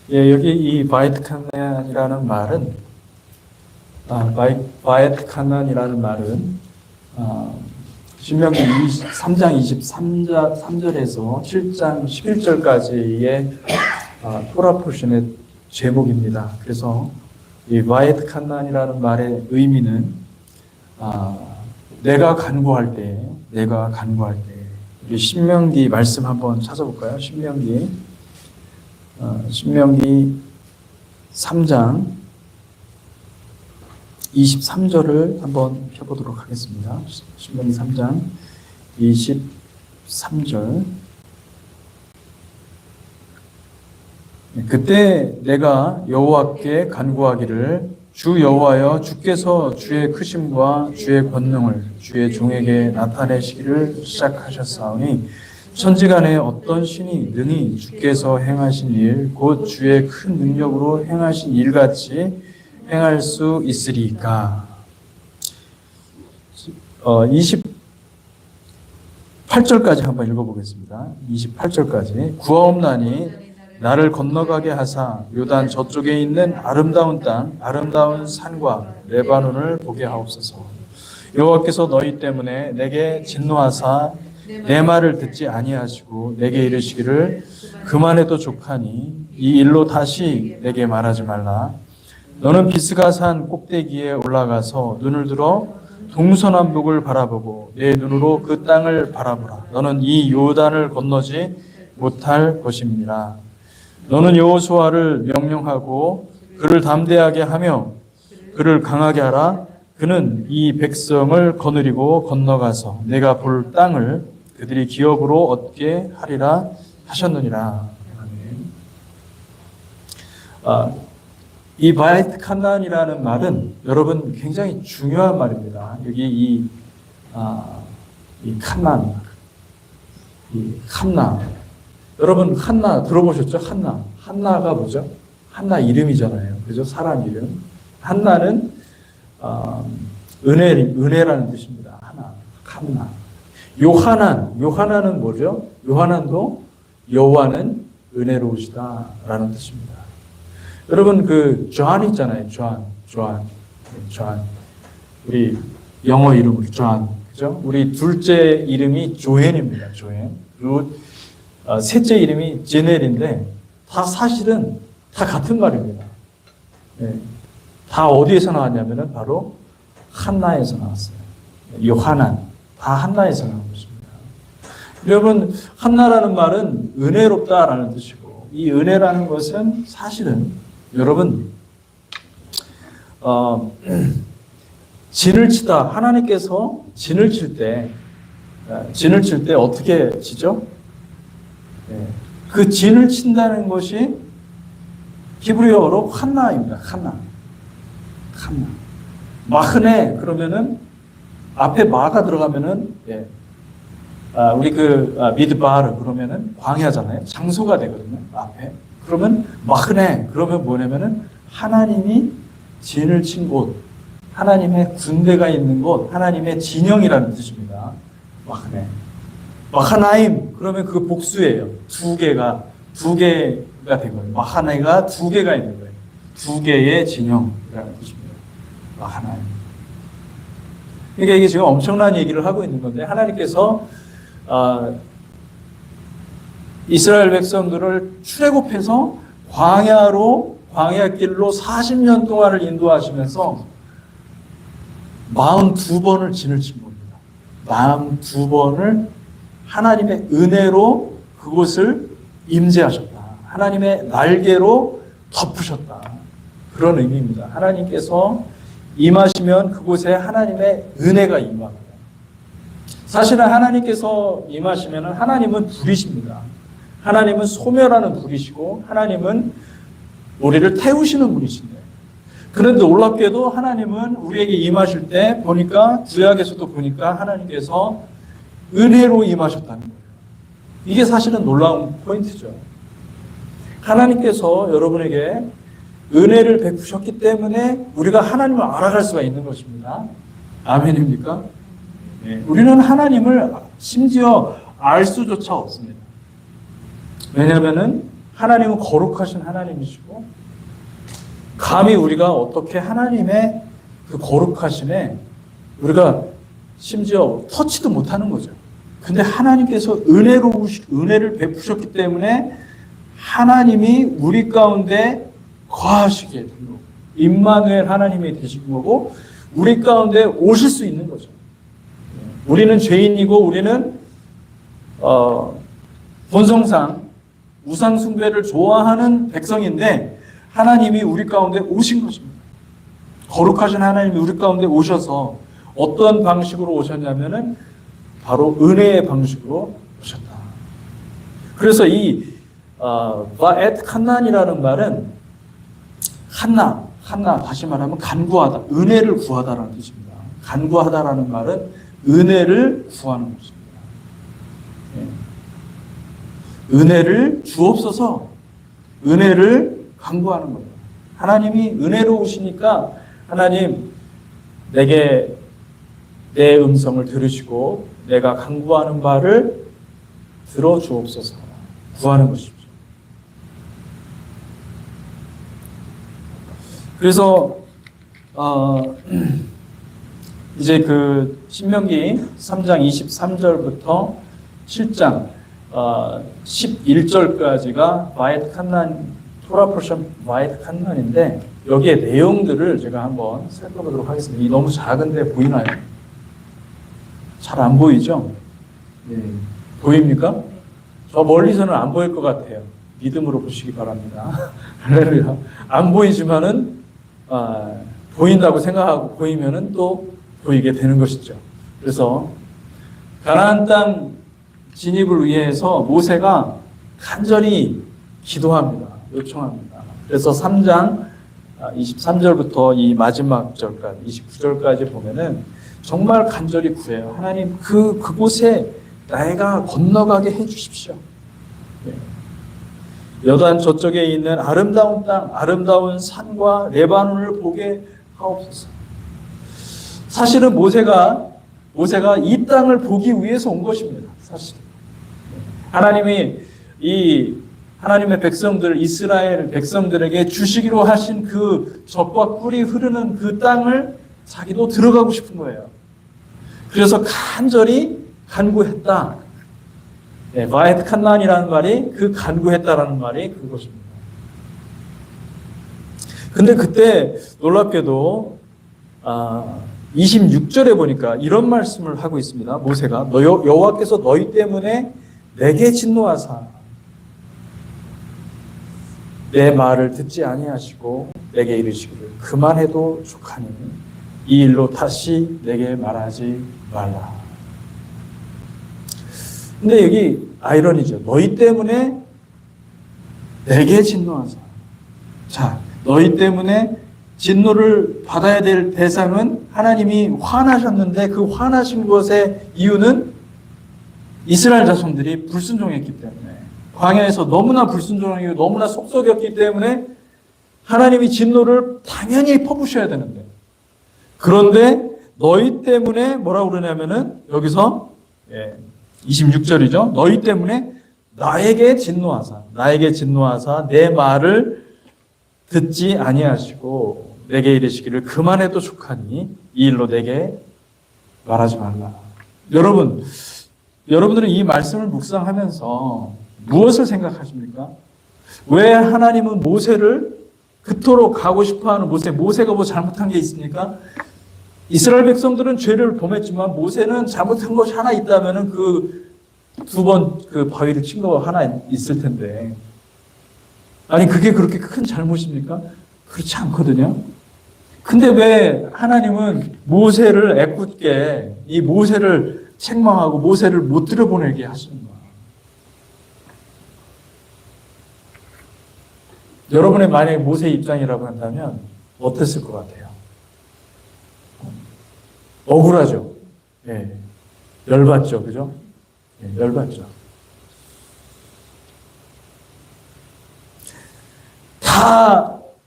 예, 여기 이 바이트카난이라는 말은, 바이트카난이라는 말은, 신명기 3장 23절에서 7장 11절까지의 토라 포션의 제목입니다. 그래서 이 바이트카난이라는 말의 의미는, 내가 간구할 때, 우리 신명기 말씀 한번 찾아볼까요? 신명기 3장 23절을 한번 펴보도록 하겠습니다. 신명기 3장 23절. 그때 내가 여호와께 간구하기를 주 여호와여 주께서 주의 크심과 주의 권능을 주의 종에게 나타내시기를 시작하셨사오니 천지간에 어떤 신이 능히 주께서 행하신 일 곧 주의 큰 능력으로 행하신 일같이 행할 수 있으리까. 28절까지 한번 읽어보겠습니다. 28절까지 구하옵나니 나를 건너가게 하사 요단 저쪽에 있는 아름다운 땅 아름다운 산과 레바논을 보게 하옵소서. 여호와께서 너희 때문에 내게 진노하사 내 말을 듣지 아니하시고 내게 이르시기를 그만해도 족하니 이 일로 다시 내게 말하지 말라. 너는 비스가산 꼭대기에 올라가서 눈을 들어 동서남북을 바라보고 내 눈으로 그 땅을 바라보라. 너는 이 요단을 건너지 못할 것입니다. 너는 여호수아를 명령하고 그를 담대하게 하며 그를 강하게 하라. 그는 이 백성을 거느리고 건너가서 내가 볼 땅을 그들이 기업으로 얻게 하리라 하셨느니라. 이 바이트카난이라는 말은 여러분 굉장히 중요한 말입니다. 여기 이 칸난, 여러분 한나 들어보셨죠? 한나가 뭐죠? 한나 이름이잖아요. 그죠? 사람 이름. 한나는 은혜라는 뜻입니다. 한나. 요하나는 뭐죠? 요하난도 여호와는 은혜로우시다라는 뜻입니다. 여러분 그 존 있잖아요. 존. 우리 영어 이름으로 존. 그죠? 우리 둘째 이름이 조앤입니다. 조앤. 그리고 셋째 이름이 제넬인데 다 사실은 다 같은 말입니다. 네. 다 어디에서 나왔냐면은 바로 한나에서 나왔어요. 요하난. 다 한나에서 나온 것입니다. 여러분, 한나라는 말은 은혜롭다라는 뜻이고, 이 은혜라는 것은 사실은 여러분, 진을 치다, 하나님께서 진을 칠 때 어떻게 치죠? 그 진을 친다는 것이 히브리어로 한나입니다. 한나. 마흐네, 그러면은 앞에 마가 들어가면은, 우리 미드바르 그러면은 광야잖아요. 장소가 되거든요. 앞에. 그러면 마흐네, 그러면 뭐냐면은 하나님이 진을 친 곳, 하나님의 군대가 있는 곳, 하나님의 진영이라는 뜻입니다. 마흐네. 마하나임, 그러면 그 복수예요. 두 개가 되거든요. 마하네가 두 개가 있는 거예요. 두 개의 진영이라는 뜻입니다. 마하나임. 그러니까 이게 지금 엄청난 얘기를 하고 있는 건데, 하나님께서 이스라엘 백성들을 출애굽해서 광야길로 40년 동안을 인도하시면서 42번을 진을 친 겁니다. 42번을 하나님의 은혜로 그곳을 임재하셨다. 하나님의 날개로 덮으셨다. 그런 의미입니다. 하나님께서 임하시면 그곳에 하나님의 은혜가 임합니다. 사실은 하나님께서 임하시면 하나님은 불이십니다. 하나님은 소멸하는 불이시고 하나님은 우리를 태우시는 분이신데, 그런데 놀랍게도 하나님은 우리에게 임하실 때 보니까 구약에서도 보니까 하나님께서 은혜로 임하셨다는 거예요. 이게 사실은 놀라운 포인트죠. 하나님께서 여러분에게 은혜를 베푸셨기 때문에 우리가 하나님을 알아갈 수가 있는 것입니다. 아멘입니까? 네. 우리는 하나님을 심지어 알 수조차 없습니다. 왜냐하면은 하나님은 거룩하신 하나님이시고 감히 우리가 어떻게 하나님의 그 거룩하심에 우리가 심지어 터치도 못하는 거죠. 근데 하나님께서 은혜를 베푸셨기 때문에 하나님이 우리 가운데 거하시게 된 거고 임마누엘 하나님이 되신 거고 우리 가운데 오실 수 있는 거죠. 우리는 죄인이고 우리는 본성상 우상 숭배를 좋아하는 백성인데 하나님이 우리 가운데 오신 것입니다. 거룩하신 하나님이 우리 가운데 오셔서 어떤 방식으로 오셨냐면은 바로 은혜의 방식으로 오셨다. 그래서 이 바엣 칸난이라는 말은 칸나 다시 말하면 간구하다, 은혜를 구하다라는 뜻입니다. 간구하다라는 말은 은혜를 구하는 것입니다. 은혜를 주옵소서, 은혜를 간구하는 거예요. 하나님이 은혜로우시니까 하나님 내게 내 음성을 들으시고 내가 간구하는 바를 들어주옵소서 구하는 것이죠. 그래서 이제 그 신명기 3장 23절부터 7장 11절까지가 바엣 칸난 토라 포션 바엣 칸난인데 여기에 내용들을 제가 한번 살펴보도록 하겠습니다. 이 너무 작은데 보이나요? 잘 안 보이죠? 네. 보입니까? 저 멀리서는 안 보일 것 같아요. 믿음으로 보시기 바랍니다. 할렐루야. 안 보이지만은 보인다고 생각하고 보이면은 또 보이게 되는 것이죠. 그래서 가나안 땅 진입을 위해서 모세가 간절히 기도합니다. 요청합니다. 그래서 3장 23절부터 이 마지막 절까지 29절까지 보면은 정말 간절히 구해요. 하나님 그곳에 나이가 건너가게 해주십시오. 여단 저쪽에 있는 아름다운 땅, 아름다운 산과 레바논을 보게 하옵소서. 사실은 모세가 이 땅을 보기 위해서 온 것입니다. 사실 하나님이 이 하나님의 백성들, 이스라엘 백성들에게 주시기로 하신 그 젖과 꿀이 흐르는 그 땅을 자기도 들어가고 싶은 거예요. 그래서 간절히 간구했다. 네, 바엣 칸난이라는 말이 그 간구했다라는 말이 그것입니다. 근데 그때 놀랍게도 26절에 보니까 이런 말씀을 하고 있습니다. 모세가 여호와께서 너희 때문에 내게 진노하사 내 말을 듣지 아니하시고 내게 이르시기를 그만해도 족하니 이 일로 다시 내게 말하지 말라. 근데 여기 아이러니죠. 너희 때문에 내게 진노하사. 자, 너희 때문에 진노를 받아야 될 대상은 하나님이 화나셨는데 그 화나신 것의 이유는 이스라엘 자손들이 불순종했기 때문에 광야에서 너무나 불순종하고 너무나 속썩였기 때문에 하나님이 진노를 당연히 퍼부셔야 되는데 그런데 너희 때문에 뭐라고 그러냐면은 여기서 26절이죠. 너희 때문에 나에게 진노하사 내 말을 듣지 아니하시고 내게 이르시기를 그만해도 족하니 이 일로 내게 말하지 말라. 여러분들은 이 말씀을 묵상하면서 무엇을 생각하십니까? 왜 하나님은 모세를 그토록 가고 싶어하는 모세가 뭐 잘못한 게 있습니까? 이스라엘 백성들은 죄를 범했지만 모세는 잘못한 것이 하나 있다면은 그 두 번 그 바위를 친 거 하나 있을 텐데. 아니 그게 그렇게 큰 잘못입니까? 그렇지 않거든요. 근데 왜 하나님은 모세를 애꿎게 이 모세를 책망하고 모세를 못 들여보내게 하시는가? 여러분의 만약에 모세 입장이라고 한다면 어땠을 것 같아요? 억울하죠. 예. 열받죠. 그죠? 예, 열받죠.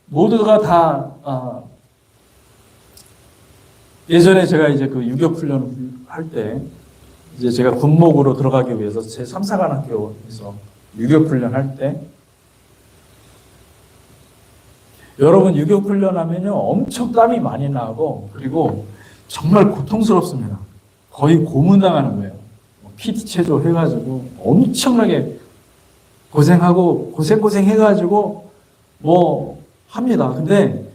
모두가 다, 예전에 제가 이제 그 유격훈련을 할 때, 이제 제가 군목으로 들어가기 위해서 제 3사관학교에서 유격훈련 할 때, 여러분 유교 훈련하면요 엄청 땀이 많이 나고 그리고 정말 고통스럽습니다. 거의 고문당하는 거예요. PT 체조 해가지고 엄청나게 고생하고 고생 해가지고 뭐 합니다. 근데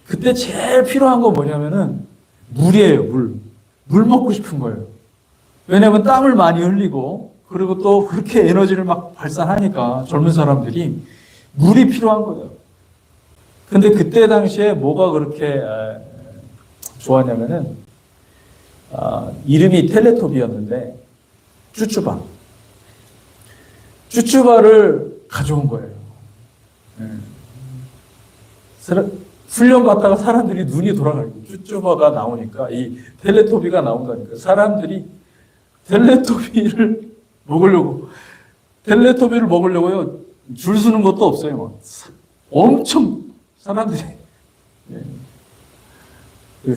그때 제일 필요한 거 뭐냐면은 물이에요. 물 먹고 싶은 거예요. 왜냐면 땀을 많이 흘리고 그리고 또 그렇게 에너지를 막 발산하니까 젊은 사람들이 물이 필요한 거예요. 근데 그때 당시에 뭐가 그렇게 좋았냐면은 이름이 텔레토비였는데 쭈쭈바를 가져온 거예요. 훈련 갔다가 사람들이 눈이 돌아가요. 쭈쭈바가 나오니까 이 텔레토비가 나온다니까 사람들이 텔레토비를 먹으려고요. 줄 서는 것도 없어요. 엄청 사람들이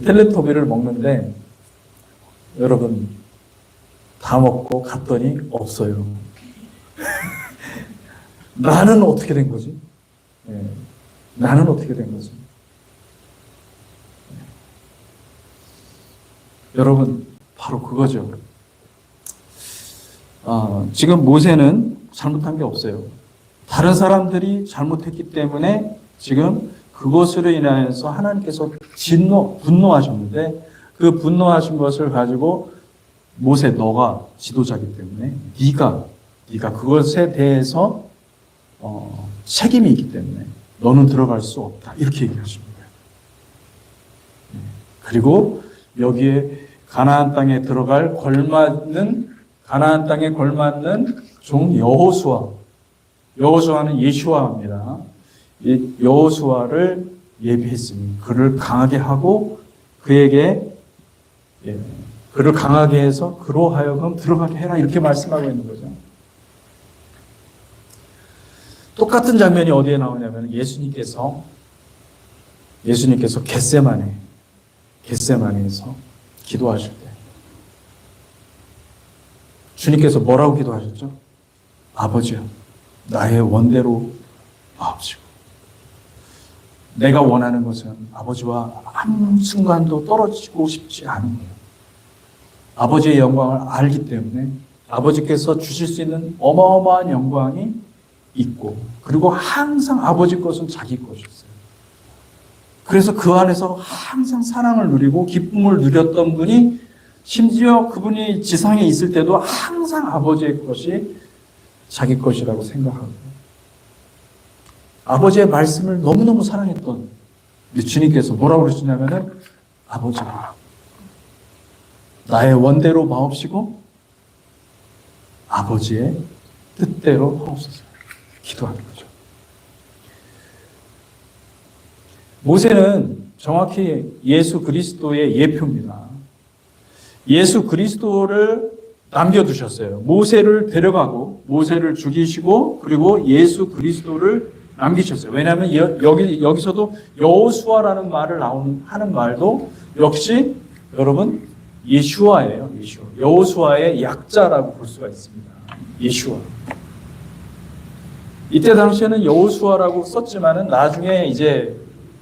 텔레토비를 먹는데 여러분 다 먹고 갔더니 없어요. 나는 어떻게 된 거지? 나는 어떻게 된 거지? 여러분 바로 그거죠. 지금 모세는 잘못한 게 없어요. 다른 사람들이 잘못했기 때문에 지금 그것으로 인하여서 하나님께서 분노하셨는데 그 분노하신 것을 가지고 모세 너가 지도자이기 때문에 네가 그것에 대해서 책임이 있기 때문에 너는 들어갈 수 없다. 이렇게 얘기하신 거예요. 그리고 여기에 가나안 땅에 들어갈 가나안 땅에 걸맞는 종 여호수아는 예슈아입니다. 여호수아를 예비했으니 그를 강하게 하고 그를 강하게 해서 그로 하여금 들어가게 해라 이렇게 말씀하고 있는 거죠. 똑같은 장면이 어디에 나오냐면 예수님께서 겟세마네에서 기도하실 때 주님께서 뭐라고 기도하셨죠? 아버지요, 나의 원대로 마옵시고 내가 원하는 것은 아버지와 한순간도 떨어지고 싶지 않은 거예요. 아버지의 영광을 알기 때문에 아버지께서 주실 수 있는 어마어마한 영광이 있고 그리고 항상 아버지 것은 자기 것이었어요. 그래서 그 안에서 항상 사랑을 누리고 기쁨을 누렸던 분이 심지어 그분이 지상에 있을 때도 항상 아버지의 것이 자기 것이라고 생각하고 아버지의 말씀을 너무너무 사랑했던 주님께서 뭐라고 그러시냐면은 아버지 나의 원대로 마옵시고 아버지의 뜻대로 하옵소서 기도하는 거죠. 모세는 정확히 예수 그리스도의 예표입니다. 예수 그리스도를 남겨두셨어요. 모세를 데려가고 모세를 죽이시고 그리고 예수 그리스도를 남기셨어요. 왜냐하면 여기서도 여호수아라는 말을 하는 말도 역시 여러분 예슈아예요. 여호수아의 약자라고 볼 수가 있습니다. 예슈아. 이때 당시에는 여호수아라고 썼지만은 나중에 이제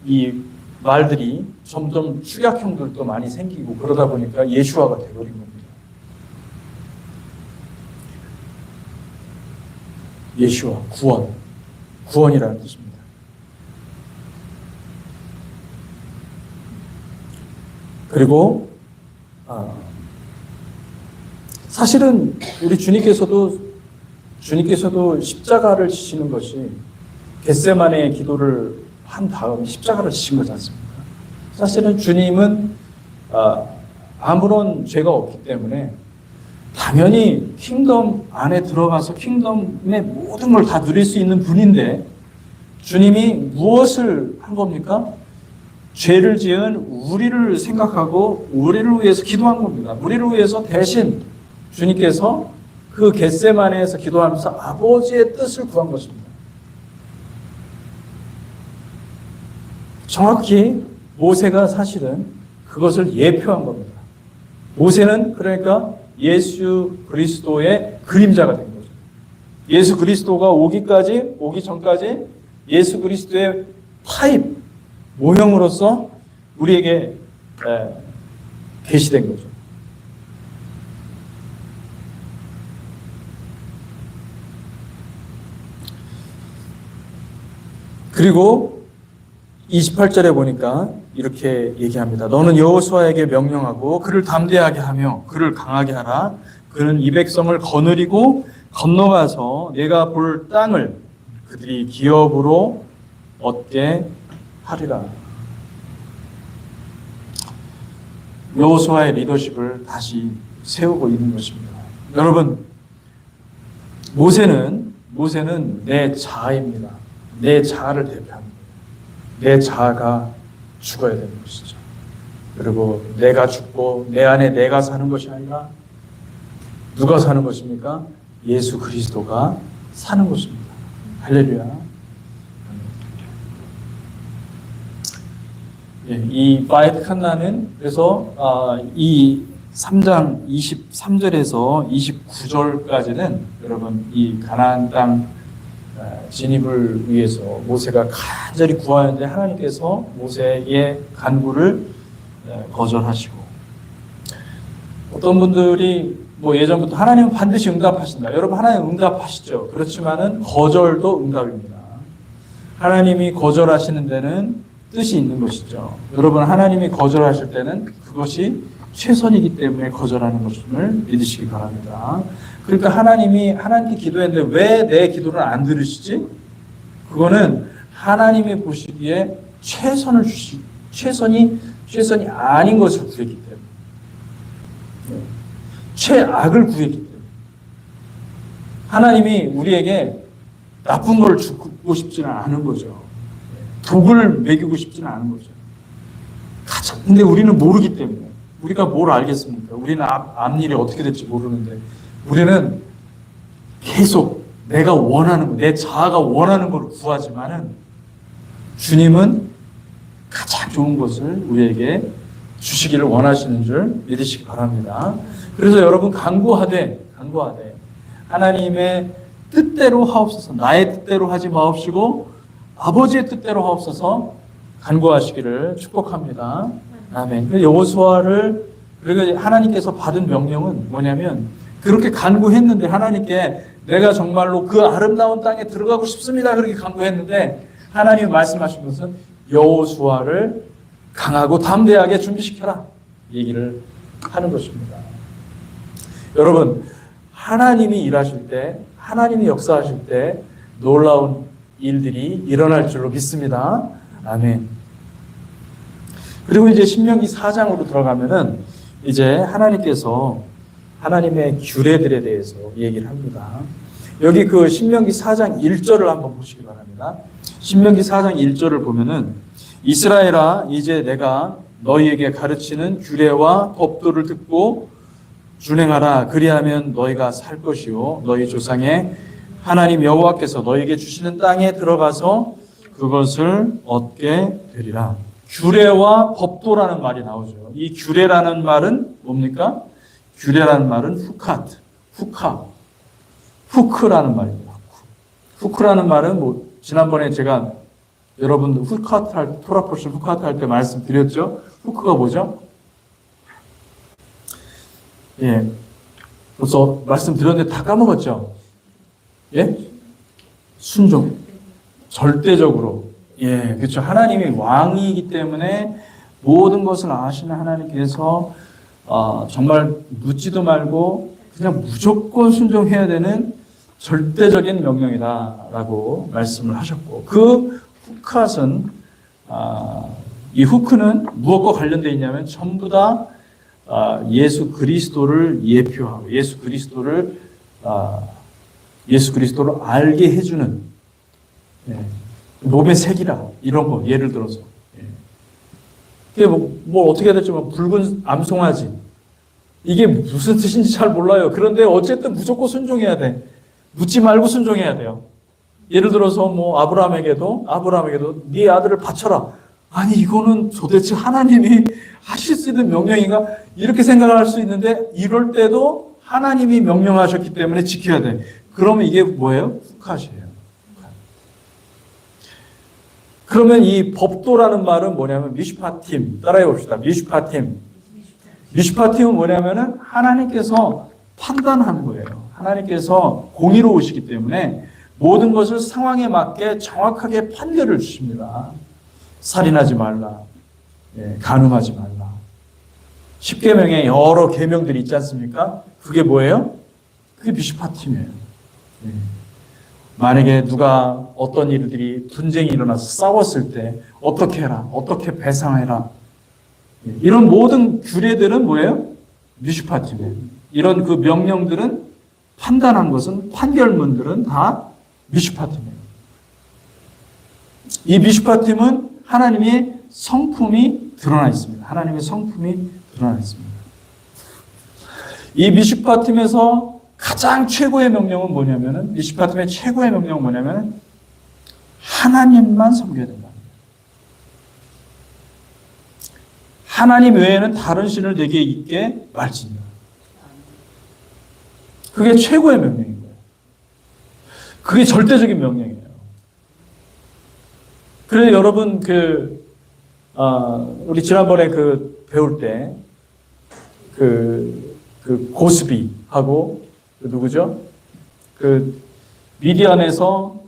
이 말들이 점점 축약형들도 많이 생기고 그러다 보니까 예슈아가 되어버린 겁니다. 예슈아, 구원이라는 뜻입니다. 그리고 사실은 우리 주님께서도 십자가를 지시는 것이 겟세마네의 기도를 한 다음 십자가를 지신 거지 않습니까? 사실은 주님은 아무런 죄가 없기 때문에 당연히 킹덤 안에 들어가서 킹덤의 모든 걸 다 누릴 수 있는 분인데 주님이 무엇을 한 겁니까? 죄를 지은 우리를 생각하고 우리를 위해서 기도한 겁니다. 우리를 위해서 대신 주님께서 그 겟세마네에서 기도하면서 아버지의 뜻을 구한 것입니다. 정확히 모세가 사실은 그것을 예표한 겁니다. 모세는 그러니까 예수 그리스도의 그림자가 된 거죠. 예수 그리스도가 오기 전까지 예수 그리스도의 타입, 모형으로서 우리에게 계시된 거죠. 그리고 28절에 보니까 이렇게 얘기합니다. 너는 여호수아에게 명령하고 그를 담대하게 하며 그를 강하게 하라. 그는 이 백성을 거느리고 건너가서 내가 볼 땅을 그들이 기업으로 얻게 하리라. 여호수아의 리더십을 다시 세우고 있는 것입니다. 여러분, 모세는 내 자아입니다. 내 자아를 대표합니다. 내 자아가 죽어야 되는 것이죠. 그리고 내가 죽고 내 안에 내가 사는 것이 아니라 누가 사는 것입니까? 예수 그리스도가 사는 것입니다. 할렐루야. 이 바이트 칸나는 그래서 이 3장 23절에서 29절까지는 여러분 이 가나안 땅 진입을 위해서 모세가 간절히 구하는데 하나님께서 모세의 간구를 거절하시고, 어떤 분들이 예전부터 하나님은 반드시 응답하신다. 여러분, 하나님 응답하시죠. 그렇지만은 거절도 응답입니다. 하나님이 거절하시는 데는 뜻이 있는 것이죠. 여러분, 하나님이 거절하실 때는 그것이 최선이기 때문에 거절하는 것임을 믿으시기 바랍니다. 그러니까 하나님이 하나님께 기도했는데 왜 내 기도를 안 들으시지? 그거는 하나님이 보시기에 최선이 아닌 것을 구했기 때문에, 최악을 구했기 때문에, 하나님이 우리에게 나쁜 걸 주고 싶지는 않은 거죠. 독을 먹이고 싶지는 않은 거죠. 근데 우리는 모르기 때문에, 우리가 뭘 알겠습니까? 우리는 앞일이 어떻게 될지 모르는데, 우리는 계속 내가 원하는 것, 내 자아가 원하는 걸 구하지만은 주님은 가장 좋은 것을 우리에게 주시기를 원하시는 줄 믿으시기 바랍니다. 그래서 여러분 간구하되 하나님의 뜻대로 하옵소서, 나의 뜻대로 하지 마옵시고 아버지의 뜻대로 하옵소서 간구하시기를 축복합니다. 아멘. 여호수아를, 그리고 하나님께서 받은 명령은 뭐냐면, 그렇게 간구했는데 하나님께 내가 정말로 그 아름다운 땅에 들어가고 싶습니다. 그렇게 간구했는데 하나님이 말씀하신 것은 여호수아를 강하고 담대하게 준비시켜라 얘기를 하는 것입니다. 여러분, 하나님이 일하실 때, 하나님이 역사하실 때 놀라운 일들이 일어날 줄로 믿습니다. 아멘. 그리고 이제 신명기 4장으로 들어가면은 이제 하나님께서 하나님의 규례들에 대해서 얘기를 합니다. 여기 그 신명기 4장 1절을 한번 보시기 바랍니다. 신명기 4장 1절을 보면은 이스라엘아, 이제 내가 너희에게 가르치는 규례와 법도를 듣고 준행하라. 그리하면 너희가 살 것이요 너희 조상의 하나님 여호와께서 너희에게 주시는 땅에 들어가서 그것을 얻게 되리라. 규례와 법도라는 말이 나오죠. 이 규례라는 말은 뭡니까? 규례라는 말은 후크라는 말입니다. 후크라는 말은 지난번에 제가 여러분 토라포션 후카트 할 때 말씀드렸죠. 후크가 뭐죠? 예, 벌써 말씀드렸는데 다 까먹었죠. 예, 순종, 절대적으로. 예, 그렇죠. 하나님이 왕이기 때문에 모든 것을 아시는 하나님께서 정말 묻지도 말고 그냥 무조건 순종해야 되는 절대적인 명령이다라고 말씀을 하셨고, 그 후크는 이 후크는 무엇과 관련되어 있냐면 전부 다 예수 그리스도를 예표하고 예수 그리스도를 알게 해주는, 몸의 색이라 이런 거, 예를 들어서 이게 뭐 어떻게 해야 될지, 붉은 암송아지, 이게 무슨 뜻인지 잘 몰라요. 그런데 어쨌든 무조건 순종해야 돼. 묻지 말고 순종해야 돼요. 예를 들어서 아브라함에게도 네 아들을 바쳐라. 아니, 이거는 도대체 하나님이 하실 수 있는 명령인가? 이렇게 생각을 할 수 있는데, 이럴 때도 하나님이 명령하셨기 때문에 지켜야 돼. 그러면 이게 뭐예요? 후카시예요. 그러면 이 법도라는 말은 뭐냐면 미슈파팀, 따라해 봅시다. 미슈파팀. 미슈파팀은 뭐냐면은 하나님께서 판단하는 거예요. 하나님께서 공의로우시기 때문에 모든 것을 상황에 맞게 정확하게 판결을 주십니다. 살인하지 말라. 간음하지 말라. 십계명에 여러 계명들이 있지 않습니까? 그게 뭐예요? 그게 미슈파팀이에요. 만약에 누가 어떤 일들이 분쟁이 일어나서 싸웠을 때 어떻게 해라, 어떻게 배상해라. 이런 모든 규례들은 뭐예요? 미슈파팀이에요. 이런 그 명령들은 판단한 것은 판결문들은 다 미슈파팀이에요. 이 미슈파팀은 하나님의 성품이 드러나 있습니다. 하나님의 성품이 드러나 있습니다. 이 미슈파팀에서 가장 최고의 명령은 뭐냐면은, 미슈파팀의 최고의 명령은 뭐냐면은, 하나님만 섬겨야 된다. 하나님 외에는 다른 신을 내게 있게 말지니라. 그게 최고의 명령인 거예요. 그게 절대적인 명령이에요. 그래서 여러분, 우리 지난번에 배울 때, 고스비하고, 누구죠? 미디안에서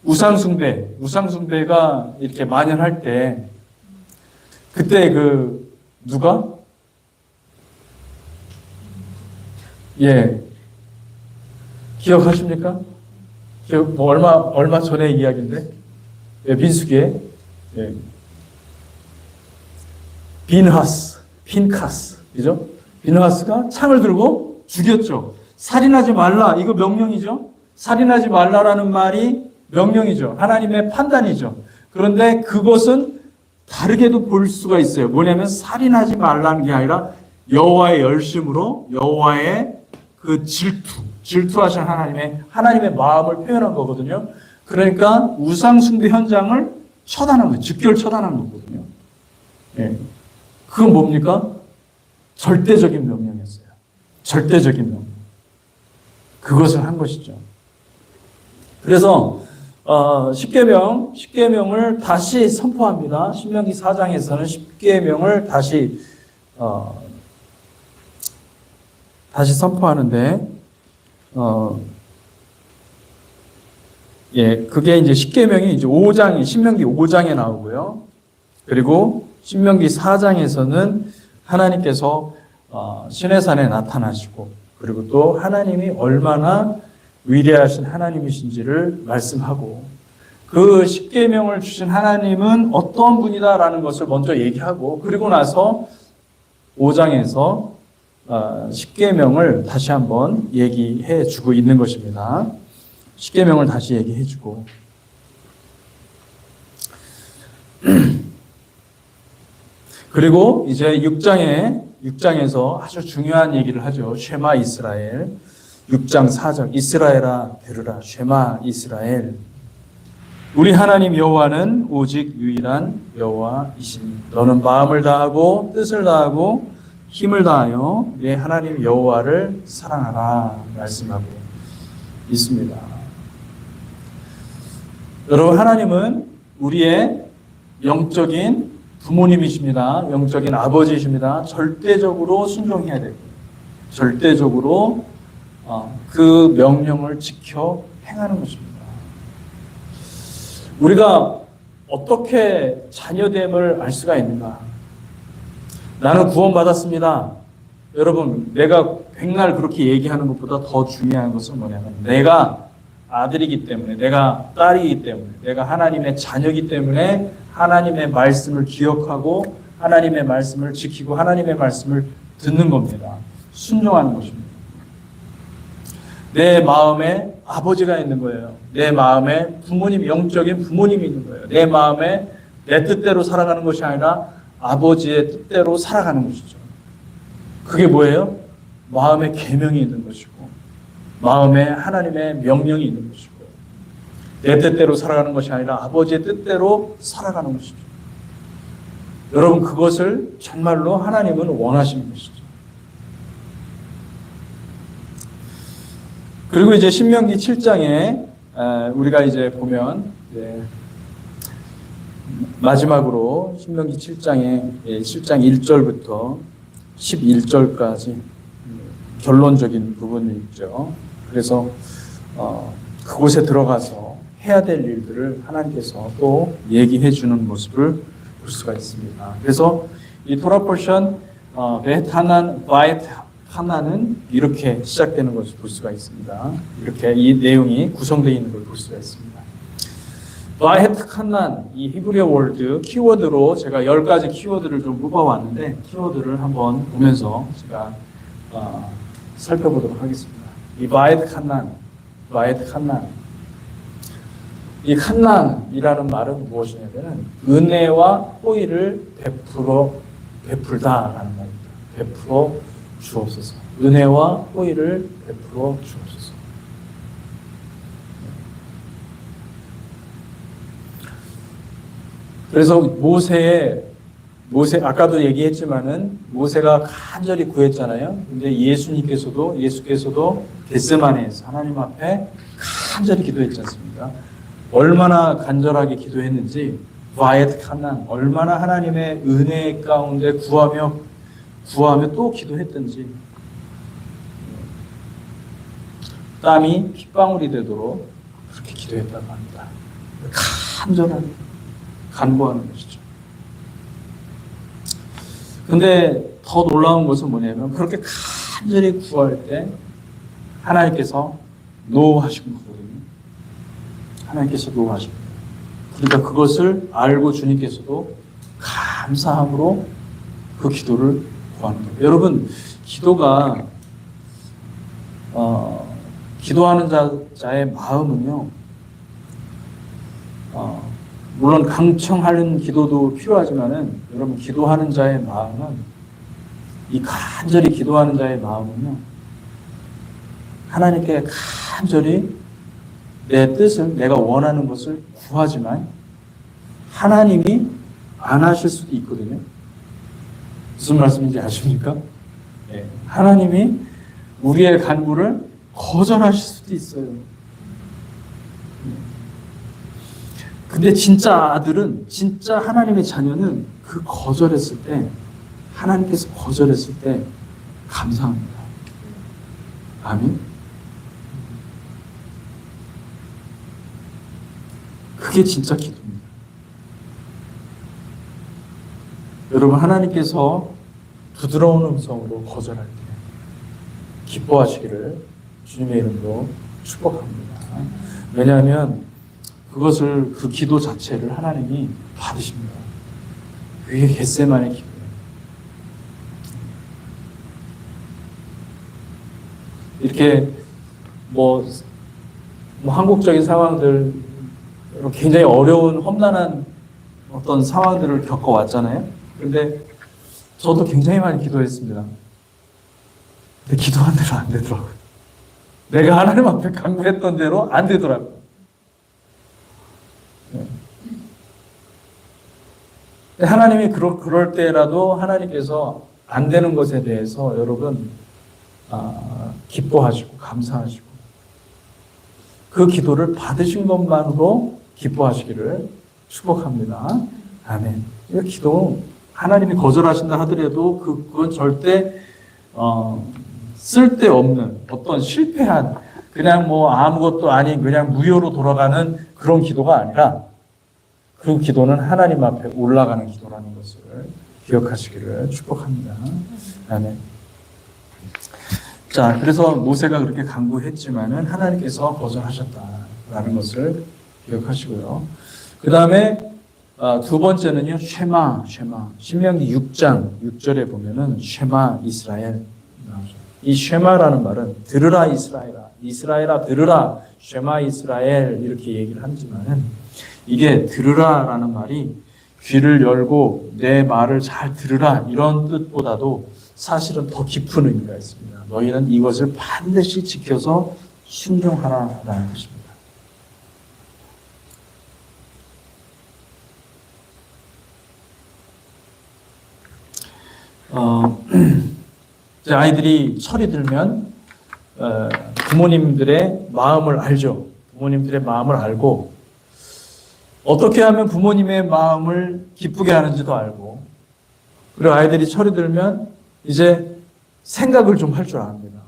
우상숭배가 이렇게 만연할 때, 그때 누가? 기억하십니까? 얼마 전의 이야기인데? 민수기에, 빈카스, 그죠? 빈하스가 창을 들고 죽였죠. 살인하지 말라, 이거 명령이죠. 살인하지 말라라는 말이 명령이죠. 하나님의 판단이죠. 그런데 그것은 다르게도 볼 수가 있어요. 뭐냐면 살인하지 말라는 게 아니라 여호와의 열심으로 여호와의 질투하신 하나님의 마음을 표현한 거거든요. 그러니까 우상 숭배 현장을 처단한 거예요. 즉결 처단한 거거든요. 그건 뭡니까? 절대적인 명령이었어요. 절대적인 명령. 그것을 한 것이죠. 그래서 십계명을 다시 선포합니다. 신명기 4장에서는 십계명을 다시 선포하는데, 그게 이제 십계명이 이제 신명기 5장에 나오고요. 그리고 신명기 4장에서는 하나님께서 시내산에 나타나시고, 그리고 또 하나님이 얼마나 위대하신 하나님이신지를 말씀하고, 그 십계명을 주신 하나님은 어떤 분이다라는 것을 먼저 얘기하고, 그리고 나서 5장에서 십계명을 다시 한번 얘기해 주고 있는 것입니다. 십계명을 다시 얘기해 주고, 그리고 이제 6장에서 아주 중요한 얘기를 하죠. 쉐마 이스라엘. 6장 4절. 이스라엘아 들으라. 쉐마 이스라엘. 우리 하나님 여호와는 오직 유일한 여호와이시니 너는 마음을 다하고 뜻을 다하고 힘을 다하여 내 하나님 여호와를 사랑하라 말씀하고 있습니다. 여러분, 하나님은 우리의 영적인 부모님이십니다. 영적인 아버지이십니다. 절대적으로 순종해야 되고, 절대적으로 그 명령을 지켜 행하는 것입니다. 우리가 어떻게 자녀됨을 알 수가 있는가? 나는 구원받았습니다. 여러분, 내가 백날 그렇게 얘기하는 것보다 더 중요한 것은 뭐냐면, 내가 아들이기 때문에, 내가 딸이기 때문에, 내가 하나님의 자녀이기 때문에 하나님의 말씀을 기억하고 하나님의 말씀을 지키고 하나님의 말씀을 듣는 겁니다. 순종하는 것입니다. 내 마음에 아버지가 있는 거예요. 내 마음에 영적인 부모님이 있는 거예요. 내 마음에 내 뜻대로 살아가는 것이 아니라 아버지의 뜻대로 살아가는 것이죠. 그게 뭐예요? 마음에 계명이 있는 것이고, 마음에 하나님의 명령이 있는 것이고, 내 뜻대로 살아가는 것이 아니라 아버지의 뜻대로 살아가는 것이죠. 여러분, 그것을 정말로 하나님은 원하시는 것이죠. 그리고 이제 신명기 7장에 우리가 이제 보면 마지막으로 신명기 7장 1절부터 11절까지 결론적인 부분이 있죠. 그래서 그곳에 들어가서 해야 될 일들을 하나님께서 또 얘기해 주는 모습을 볼 수가 있습니다. 그래서 이 토라 포션 벳 하난 바엣 하나는 이렇게 시작되는 것을 볼 수가 있습니다. 이렇게 이 내용이 구성되어 있는 걸 볼 수가 있습니다. 바헷 하난, 이 히브리어 월드 키워드로 제가 10가지 키워드를 좀 뽑아왔는데 키워드를 한번 보면서 제가 살펴보도록 하겠습니다. 이 바헷 하난, 이 칸난이라는 말은 무엇이냐면 은혜와 호의를 베풀다라는 말입니다. 베풀어 주옵소서. 은혜와 호의를 베풀어 주옵소서. 그래서 모세 아까도 얘기했지만은 모세가 간절히 구했잖아요. 근데 예수께서도 겟세마네에서 하나님 앞에 간절히 기도했지 않습니까? 얼마나 간절하게 기도했는지 바엣 칸난 얼마나 하나님의 은혜 가운데 구하며 또 기도했든지 땀이 핏방울이 되도록 그렇게 기도했다고 합니다. 간절하게 간구하는 것이죠. 근데 더 놀라운 것은 뭐냐면 그렇게 간절히 구할 때 하나님께서 노하신 거거든요. 하나님께서 노하신 거예요. 그러니까 그것을 알고 주님께서도 감사함으로 그 기도를 구하는 거예요. 여러분, 기도가 기도하는 자의 마음은요. 물론 강청하는 기도도 필요하지만은 여러분 기도하는 자의 마음은 이 간절히 기도하는 자의 마음은요. 하나님께 간절히 내 뜻을 내가 원하는 것을 구하지만 하나님이 안 하실 수도 있거든요. 무슨 말씀인지 아십니까? 네. 하나님이 우리의 간구를 거절하실 수도 있어요. 근데 진짜 아들은, 진짜 하나님의 자녀는 그 거절했을 때, 하나님께서 거절했을 때 감사합니다. 아멘. 그게 진짜 기도입니다. 여러분, 하나님께서 부드러운 음성으로 거절할 때 기뻐하시기를 주님의 이름으로 축복합니다. 왜냐하면 그 기도 자체를 하나님이 받으십니다. 그게 겟세마네 기도예요. 이렇게 한국적인 상황들, 굉장히 어려운 험난한 어떤 상황들을 겪어왔잖아요. 그런데 저도 굉장히 많이 기도했습니다. 근데 기도한 대로 안 되더라고요. 내가 하나님 앞에 간구했던 대로 안 되더라고요. 하나님이 그럴 때라도 하나님께서 안 되는 것에 대해서 여러분 기뻐하시고 감사하시고 그 기도를 받으신 것만으로 기뻐하시기를 축복합니다. 아멘. 이 기도 하나님이 거절하신다 하더라도 그건 절대 쓸데없는 어떤 실패한 그냥 아무것도 아닌 그냥 무효로 돌아가는 그런 기도가 아니라 그 기도는 하나님 앞에 올라가는 기도라는 것을 기억하시기를 축복합니다. 아멘. 자, 그래서 모세가 그렇게 간구했지만은 하나님께서 거절하셨다라는 것을 기억하시고요. 그 다음에 두 번째는요, 쉐마. 신명기 6장 6절에 보면은 쉐마 이스라엘 나오죠. 이 쉐마라는 말은 들으라 이스라엘아 들으라 쉐마 이스라엘 이렇게 얘기를 하지만은 이게 들으라라는 말이 귀를 열고 내 말을 잘 들으라 이런 뜻보다도 사실은 더 깊은 의미가 있습니다. 너희는 이것을 반드시 지켜서 순종하라라는 것입니다. 아이들이 철이 들면 부모님들의 마음을 알죠. 부모님들의 마음을 알고 어떻게 하면 부모님의 마음을 기쁘게 하는지도 알고, 그리고 아이들이 철이 들면 이제 생각을 좀 할 줄 압니다.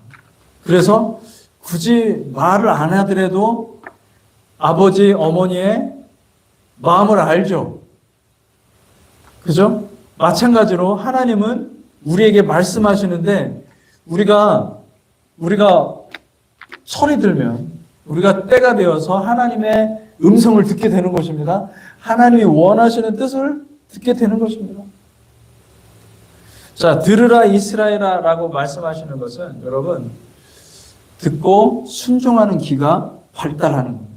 그래서 굳이 말을 안 하더라도 아버지, 어머니의 마음을 알죠. 그죠? 마찬가지로 하나님은 우리에게 말씀하시는데 우리가 철이 들면, 우리가 때가 되어서 하나님의 음성을 듣게 되는 것입니다. 하나님이 원하시는 뜻을 듣게 되는 것입니다. 자, 들으라 이스라엘아 라고 말씀하시는 것은 여러분, 듣고 순종하는 귀가 발달하는 겁니다.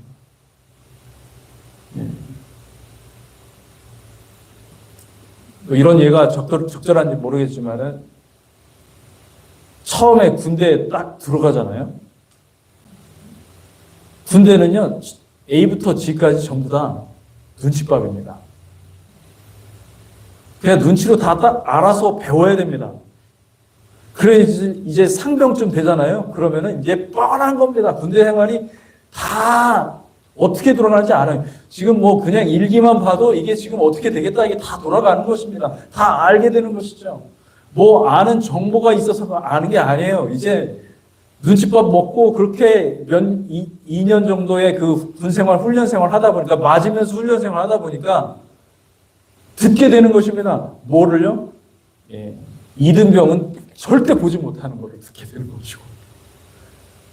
이런 예가 적절한지 모르겠지만은 처음에 군대에 딱 들어가잖아요. 군대는요, A부터 G까지 전부 다 눈칫밥입니다. 그냥 눈치로 다 딱 알아서 배워야 됩니다. 그래 이제 상병쯤 되잖아요. 그러면은 이제 뻔한 겁니다. 군대 생활이 다 어떻게 돌아가는지 알아요. 지금 뭐 그냥 일기만 봐도 이게 지금 어떻게 되겠다, 이게 다 돌아가는 것입니다. 다 알게 되는 것이죠. 뭐 아는 정보가 있어서 아는 게 아니에요. 이제 눈칫밥 먹고 그렇게 2년 정도의 그 군생활, 훈련생활 하다 보니까, 맞으면서 훈련생활 하다 보니까 듣게 되는 것입니다. 뭐를요? 이등병은 절대 보지 못하는 거를 듣게 되는 것이고,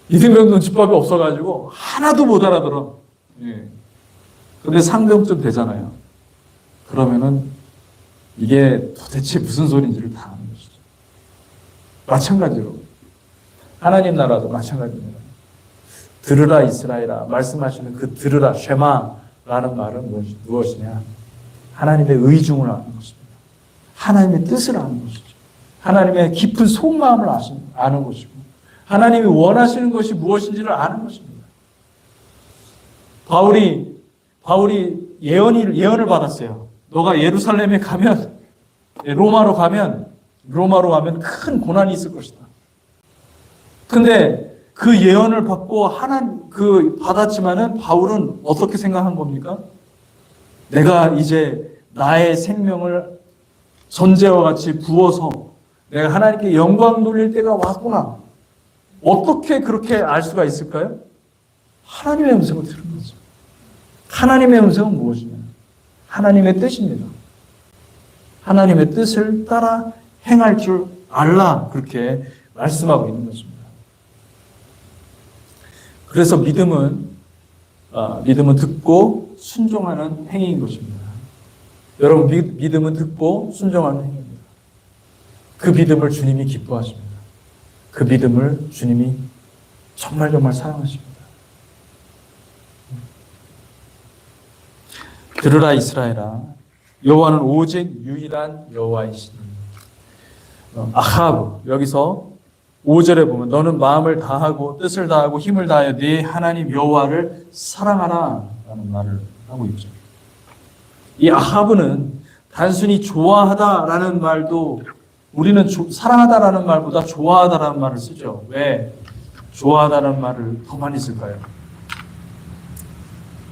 이등병 눈칫밥이 없어가지고 하나도 못 알아들어. 근데 상병쯤 되잖아요. 그러면은 이게 도대체 무슨 소리인지를 다 아는 것이죠. 마찬가지로 하나님 나라도 마찬가지입니다. 들으라 이스라엘아, 말씀하시는 그 들으라, 쉐마라는 말은 무엇이냐? 하나님의 의중을 아는 것입니다. 하나님의 뜻을 아는 것이죠. 하나님의 깊은 속마음을 아는 것이고, 하나님이 원하시는 것이 무엇인지를 아는 것입니다. 바울이 예언을 받았어요. 너가 예루살렘에 가면, 로마로 가면 큰 고난이 있을 것이다. 근데 그 예언을 받고 받았지만은 바울은 어떻게 생각한 겁니까? 내가 이제 나의 생명을 전제와 같이 부어서 내가 하나님께 영광 돌릴 때가 왔구나. 어떻게 그렇게 알 수가 있을까요? 하나님의 음성을 들은 거죠. 하나님의 음성은 무엇이냐? 하나님의 뜻입니다. 하나님의 뜻을 따라 행할 줄 알라, 그렇게 말씀하고 있는 것입니다. 그래서 믿음은 듣고 순종하는 행위인 것입니다. 여러분, 믿음은 듣고 순종하는 행위입니다. 그 믿음을 주님이 기뻐하십니다. 그 믿음을 주님이 정말 사랑하십니다. 들으라 이스라엘아, 여호와는 오직 유일한 여호와이시니. 아하브, 여기서 5절에 보면 너는 마음을 다하고 뜻을 다하고 힘을 다하여 네 하나님 여호와를 사랑하라 라는 말을 하고 있죠. 이 아하브는 단순히 좋아하다라는 말도, 우리는 사랑하다라는 말보다 좋아하다라는 말을 쓰죠. 왜 좋아하다라는 말을 더 많이 쓸까요?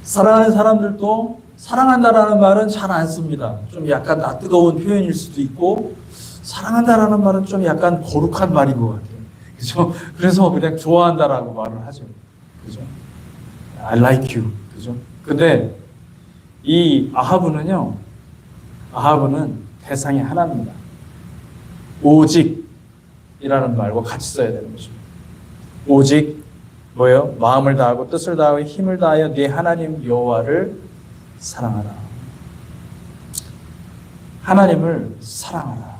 사랑하는 사람들도 사랑한다라는 말은 잘 안 씁니다. 좀 약간 낯뜨거운 표현일 수도 있고, 사랑한다라는 말은 좀 약간 거룩한 말인 것 같아요. 그죠? 그래서 그냥 좋아한다라고 말을 하죠. 그죠? I like you. 그죠? 근데 이 아하브는 대상이 하나입니다. 오직이라는 말과 같이 써야 되는 것입니다. 오직 뭐예요? 마음을 다하고 뜻을 다하고 힘을 다하여 네 하나님 여호와를 사랑하라. 하나님을 사랑하라.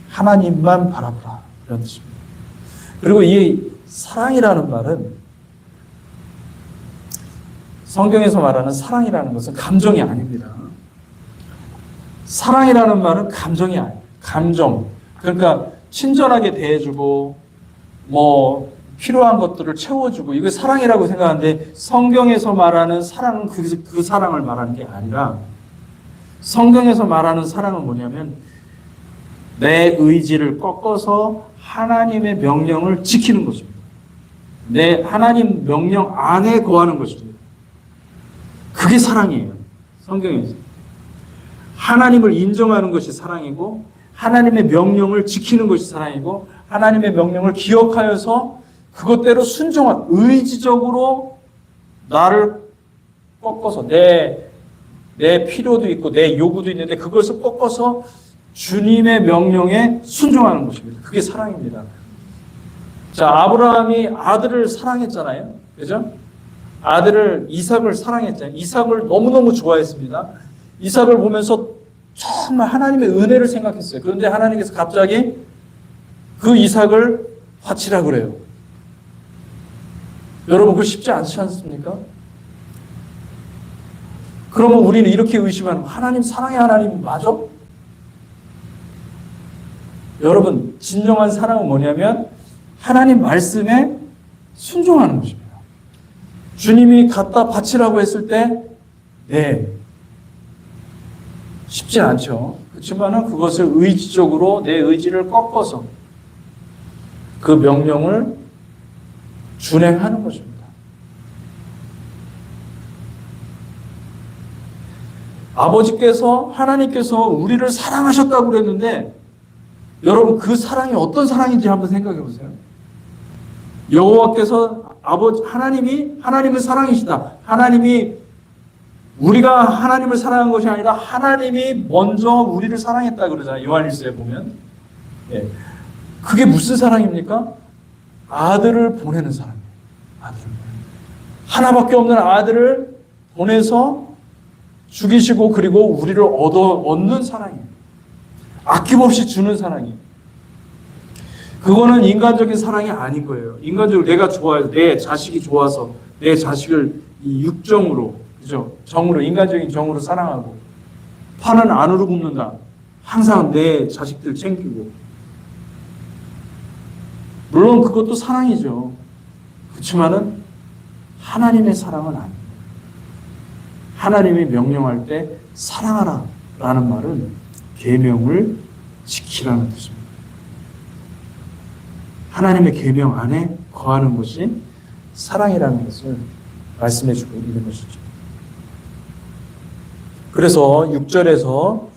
하나님만 바라보라. 이런 뜻입니다. 그리고 이 사랑이라는 말은, 성경에서 말하는 사랑이라는 것은 감정이 아닙니다. 사랑이라는 말은 감정이 아니에요. 감정. 그러니까 친절하게 대해주고 뭐 필요한 것들을 채워주고, 이거 사랑이라고 생각하는데, 성경에서 말하는 사랑은 그 사랑을 말하는 게 아니라, 성경에서 말하는 사랑은 뭐냐면 내 의지를 꺾어서 하나님의 명령을 지키는 것입니다. 내 하나님 명령 안에 거하는 것입니다. 그게 사랑이에요. 성경에 있어요. 하나님을 인정하는 것이 사랑이고 하나님의 명령을 지키는 것이 사랑이고 하나님의 명령을 기억하여서 그것대로 순종한 의지적으로 나를 꺾어서 내 필요도 있고 내 요구도 있는데 그것을 꺾어서 주님의 명령에 순종하는 것입니다. 그게 사랑입니다. 자, 아브라함이 아들을 사랑했잖아요. 그죠? 아들을 이삭을 사랑했잖아요. 이삭을 너무너무 좋아했습니다. 이삭을 보면서 정말 하나님의 은혜를 생각했어요. 그런데 하나님께서 갑자기 그 이삭을 바치라 그래요. 여러분, 그거 쉽지 않지 않습니까? 그러면 우리는 이렇게 의심하는 하나님 사랑의 하나님 맞아? 여러분, 진정한 사랑은 뭐냐면 하나님 말씀에 순종하는 것입니다. 주님이 갖다 바치라고 했을 때 네, 쉽지 않죠. 그렇지만 그것을 의지적으로 내 의지를 꺾어서 그 명령을 준행하는 것입니다. 아버지께서 하나님께서 우리를 사랑하셨다고 그랬는데 여러분 그 사랑이 어떤 사랑인지 한번 생각해 보세요. 여호와께서 하나님은 사랑이시다. 하나님이 우리가 하나님을 사랑한 것이 아니라 하나님이 먼저 우리를 사랑했다 그러잖아요. 요한일서에 보면. 예. 그게 무슨 사랑입니까? 아들을 보내는 사랑이에요. 아들을 보내는. 하나밖에 없는 아들을 보내서 죽이시고 그리고 우리를 얻는 사랑이에요. 아낌없이 주는 사랑이에요. 그거는 인간적인 사랑이 아닌 거예요. 인간적으로 내가 좋아해서 내 자식이 좋아서 내 자식을 이 육정으로 그죠? 정으로 인간적인 정으로 사랑하고 팔은 안으로 굽는다. 항상 내 자식들 챙기고 물론 그것도 사랑이죠. 그렇지만은 하나님의 사랑은 아니에요. 하나님이 명령할 때 사랑하라 라는 말은 계명을 지키라는 뜻입니다. 하나님의 계명 안에 거하는 것이 사랑이라는 것을 말씀해 주고 있는 것이죠. 그래서 6절에서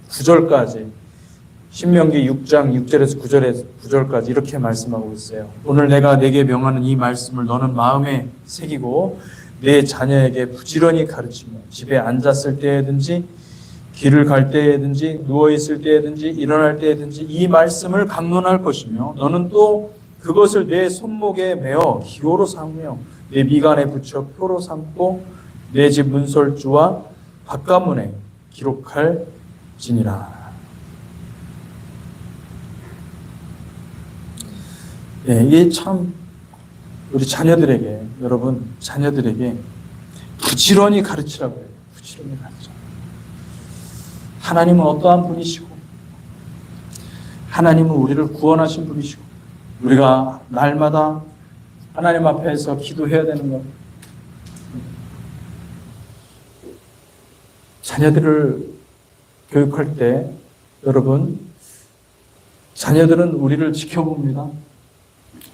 9절까지 신명기 6장 6절에서 9절까지 이렇게 말씀하고 있어요. 오늘 내가 네게 명하는 이 말씀을 너는 마음에 새기고 내 자녀에게 부지런히 가르치며 집에 앉았을 때에든지 길을 갈 때에든지 누워있을 때에든지 일어날 때에든지 이 말씀을 강론할 것이며 너는 또 그것을 내 손목에 메어 기호로 삼으며 내 미간에 붙여 표로 삼고 내 집 문설주와 바깥문에 기록할지니라. 예, 이게 참 우리 자녀들에게 여러분 자녀들에게 부지런히 가르치라고 해요. 부지런히 가르쳐. 하나님은 어떠한 분이시고 하나님은 우리를 구원하신 분이시고 우리가 날마다 하나님 앞에서 기도해야 되는 것. 자녀들을 교육할 때 여러분 자녀들은 우리를 지켜봅니다.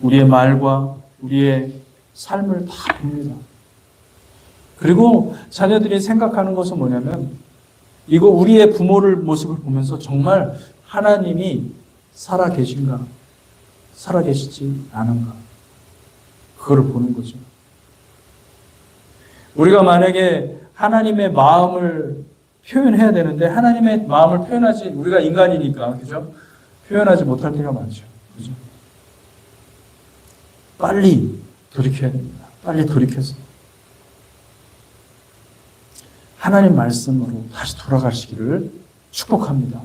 우리의 말과 우리의 삶을 다 봅니다. 그리고 자녀들이 생각하는 것은 뭐냐면 이거 우리의 부모를 모습을 보면서 정말 하나님이 살아 계신가? 살아 계시지 않은가? 그걸 보는 거죠. 우리가 만약에 하나님의 마음을 표현해야 되는데 하나님의 마음을 표현하지 우리가 인간이니까 그죠? 표현하지 못할 때가 많죠. 그죠? 빨리 돌이켜야 됩니다. 빨리 돌이켜서 하나님 말씀으로 다시 돌아가시기를 축복합니다.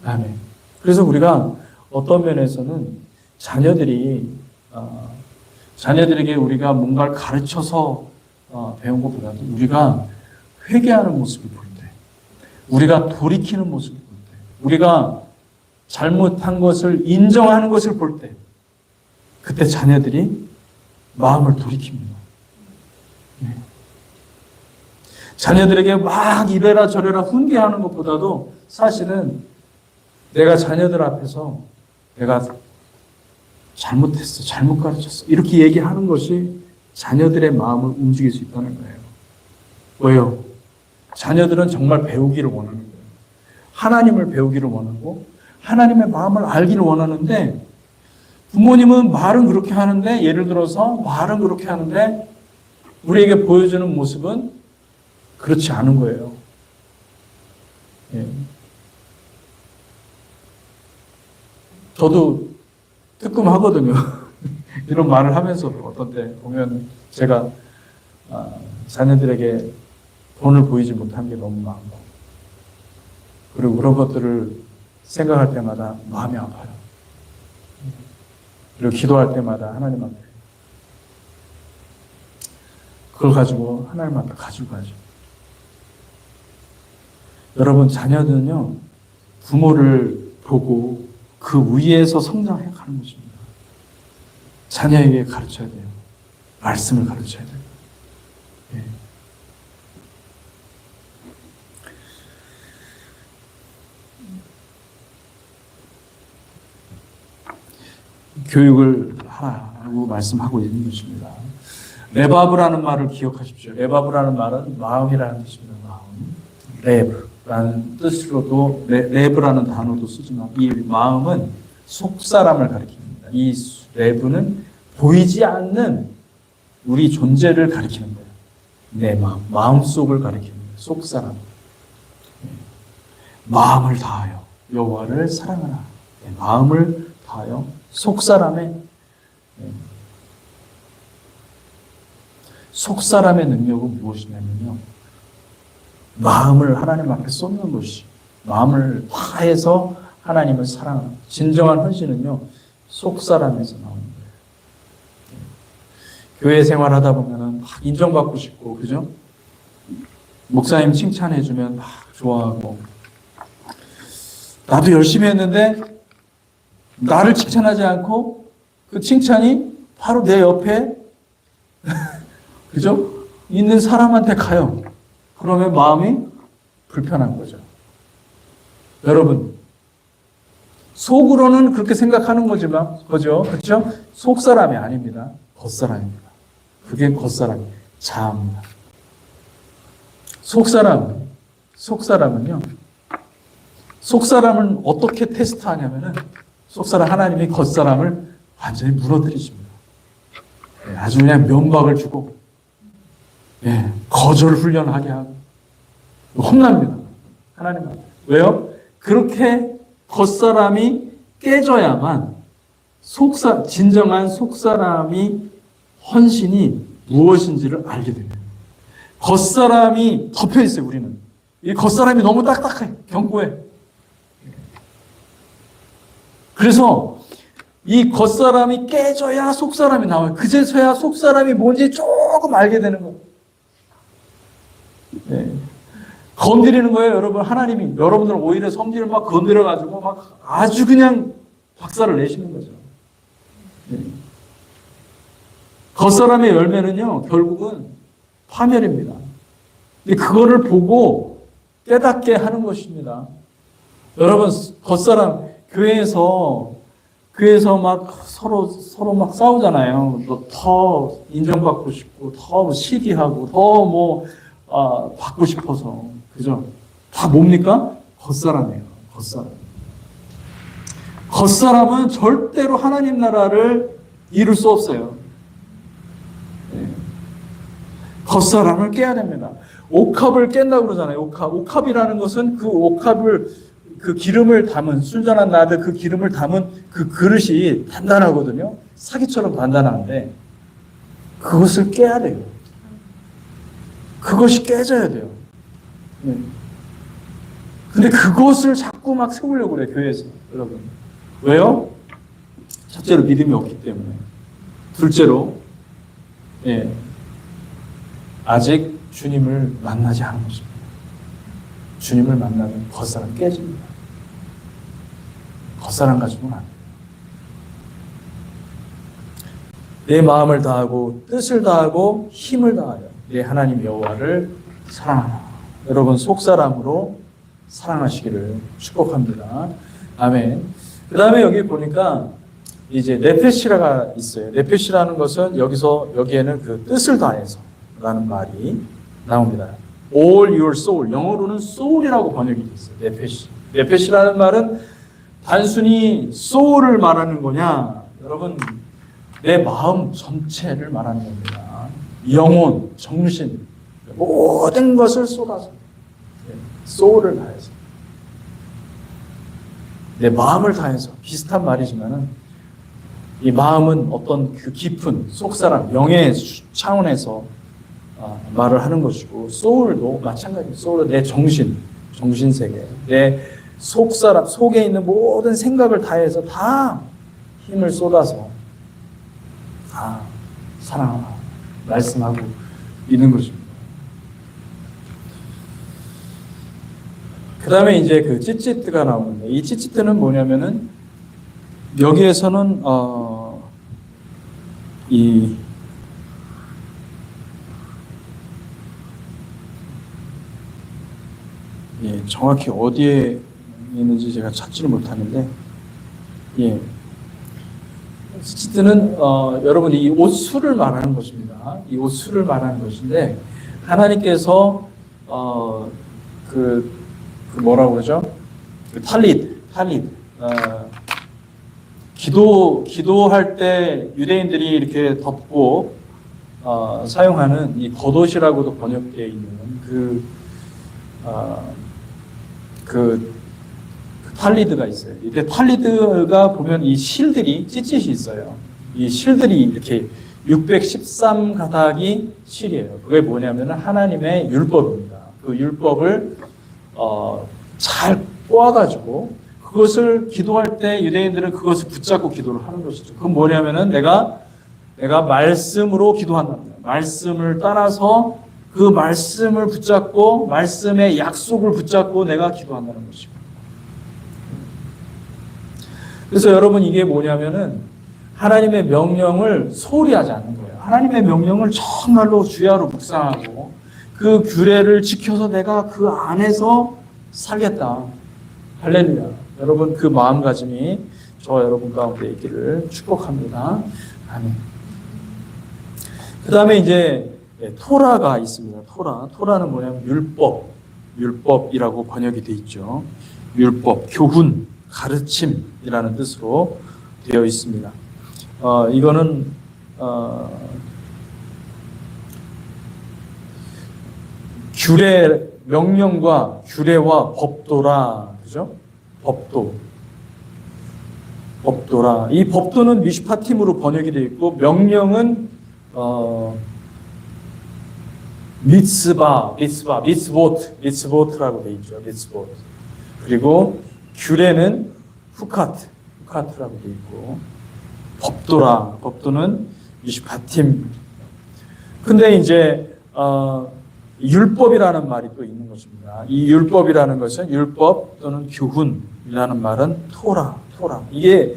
아멘. 그래서 우리가 어떤 면에서는 자녀들에게 우리가 뭔가를 가르쳐서 배운 것보다도 우리가 회개하는 모습을 볼 때, 우리가 돌이키는 모습을 볼 때, 우리가 잘못한 것을 인정하는 것을 볼 때, 그때 자녀들이 마음을 돌이킵니다. 네. 자녀들에게 막 이래라 저래라 훈계하는 것보다도 사실은 내가 자녀들 앞에서 내가 잘못했어, 잘못 가르쳤어 이렇게 얘기하는 것이 자녀들의 마음을 움직일 수 있다는 거예요. 왜요? 자녀들은 정말 배우기를 원하는 거예요. 하나님을 배우기를 원하고 하나님의 마음을 알기를 원하는데 부모님은 말은 그렇게 하는데 예를 들어서 말은 그렇게 하는데 우리에게 보여주는 모습은 그렇지 않은 거예요. 예. 저도 뜨끔하거든요. 이런 말을 하면서 어떤 때 보면 제가 자녀들에게 돈을 보이지 못한 게 너무 많고 그리고 그런 것들을 생각할 때마다 마음이 아파요. 그리고 기도할 때마다 하나님 앞에 그걸 가지고 하나님 앞에 가지고 가죠. 여러분 자녀들은요 부모를 보고 그 위에서 성장해 가는 것입니다. 자녀에게 가르쳐야 돼요. 말씀을 가르쳐야 돼요. 예. 교육을 하라고 말씀하고 있는 것입니다. 레바브라는 말을 기억하십시오. 레바브라는 말은 마음이라는 뜻입니다. 마음. 레브라는 뜻으로도 레브라는 단어도 쓰지만 이 마음은 속사람을 가리킵니다. 이 레브는 보이지 않는 우리 존재를 가리키는 거예요. 내 마음속을 가리킵니다. 속사람. 마음을 다하여 여호와를 사랑하라. 마음을 다하여 속사람의 속사람의 능력은 무엇이냐면요. 마음을 하나님 앞에 쏟는 것이 마음을 다해서 하나님을 사랑하는 진정한 헌신은요. 속사람에서 나오는 거예요. 교회 생활하다 보면은 막 인정받고 싶고 그죠? 목사님 칭찬해주면 막 좋아하고 나도 열심히 했는데 나를 칭찬하지 않고 그 칭찬이 바로 내 옆에 그죠? 있는 사람한테 가요. 그러면 마음이 불편한 거죠. 여러분 속으로는 그렇게 생각하는 거지만 그죠? 그렇죠? 속사람이 아닙니다. 겉사람입니다. 그게 겉사람이에요. 자아입니다. 속사람은요. 속사람은 어떻게 테스트하냐면은 속사람 하나님이 겉사람을 완전히 무너뜨리십니다. 아주 그냥 면박을 주고 거절 훈련하게 하고 혼납니다. 하나님은. 왜요? 그렇게 겉사람이 깨져야만 진정한 속사람이 헌신이 무엇인지를 알게 됩니다. 겉사람이 덮여있어요. 우리는. 이 겉사람이 너무 딱딱해. 견고해. 그래서 이 겉사람이 깨져야 속사람이 나와요. 그제서야 속사람이 뭔지 조금 알게 되는 거예요. 건드리는 거예요, 여러분. 하나님이 여러분들 오히려 성질을 막 건드려가지고 막 아주 그냥 박살을 내시는 거죠. 겉사람의 열매는요, 결국은 파멸입니다. 근데 그거를 보고 깨닫게 하는 것입니다. 여러분, 겉사람, 교회에서 막 서로 막 싸우잖아요. 더 인정받고 싶고, 더 시기하고, 더 받고 싶어서. 그죠? 다 뭡니까? 겉사람이에요. 겉사람. 겉사람은 절대로 하나님 나라를 이룰 수 없어요. 겉사람을 깨야 됩니다. 옥합을 깬다고 그러잖아요. 옥합이라는 것은 그 기름을 담은, 순전한 나드 그 기름을 담은 그 그릇이 단단하거든요. 사기처럼 단단한데, 그것을 깨야 돼요. 그것이 깨져야 돼요. 근데 그것을 자꾸 막 세우려고 그래요, 교회에서. 여러분. 왜요? 첫째로 믿음이 없기 때문에. 둘째로, 아직 주님을 만나지 않은 것입니다. 주님을 만나면 겉사람 깨집니다. 겉사람 가지고는 안 돼요. 내 마음을 다하고 뜻을 다하고 힘을 다하여 내 하나님 여호와를 사랑하라. 여러분 속사람으로 사랑하시기를 축복합니다. 아멘. 그 다음에 여기 보니까 이제 네페시라가 있어요. 네페시라는 것은 여기에는 그 뜻을 다해서 라는 말이 나옵니다. all your soul. 영어로는 soul이라고 번역이 됐어요. 네페시. 네페시라는 말은 단순히 soul을 말하는 거냐? 여러분, 내 마음 전체를 말하는 겁니다. 영혼, 정신, 모든 것을 쏟아서 soul을 다해서 내 마음을 다해서 비슷한 말이지만은 이 마음은 어떤 그 깊은 속사람, 영의 차원에서 말을 하는 것이고 soul도 마찬가지입니다. soul은 내 정신세계, 내 속사람, 속에 있는 모든 생각을 다해서 다 힘을 쏟아서 다 사랑하고 말씀하고 있는 것입니다. 그 다음에 이제 그 찌찌뜨가 나오는데 이 찌찌뜨는 뭐냐면은 여기에서는 정확히 어디에 있는지 제가 찾지를 못하는데 찌찌뜨는 여러분 이 옷수를 말하는 것입니다. 이 옷수를 말하는 것인데 하나님께서 그 뭐라고 그러죠? 그 탈릿 기도할 때 유대인들이 이렇게 덮고 사용하는 이 겉옷이라고도 번역되어 있는 그 탈리드가 있어요. 이때 탈리드가 보면 이 실들이 찌릿이 있어요. 이 실들이 이렇게 613가닥이 실이에요. 그게 뭐냐면 하나님의 율법입니다. 그 율법을 잘 꼬아가지고 그것을 기도할 때 유대인들은 그것을 붙잡고 기도를 하는 것이죠. 그건 뭐냐면은 내가 말씀으로 기도한답니다. 말씀을 따라서 그 말씀을 붙잡고 말씀의 약속을 붙잡고 내가 기도한다는 것이고. 그래서 여러분 이게 뭐냐면은 하나님의 명령을 소홀히 하지 않는 거예요. 하나님의 명령을 정말로 주야로 묵상하고 그 규례를 지켜서 내가 그 안에서 살겠다. 할렐루야. 여러분 그 마음가짐이 저 여러분 가운데 있기를 축복합니다. 아멘. 그 다음에 이제 토라가 있습니다. 토라는 뭐냐면 율법이라고 번역이 되어 있죠. 율법, 교훈, 가르침이라는 뜻으로 되어 있습니다. 이거는 명령과 규례와 법도라, 그죠? 법도라. 이 법도는 미슈파팀으로 번역이 되어 있고 명령은 미츠보트라고 되어 있죠. 미츠보트. 그리고 규례는 후카트라고 되어 있고 법도는 미슈파팀. 근데 이제 율법이라는 말이 또 있는 것입니다. 이 율법이라는 것은 율법 또는 교훈이라는 말은 토라. 이게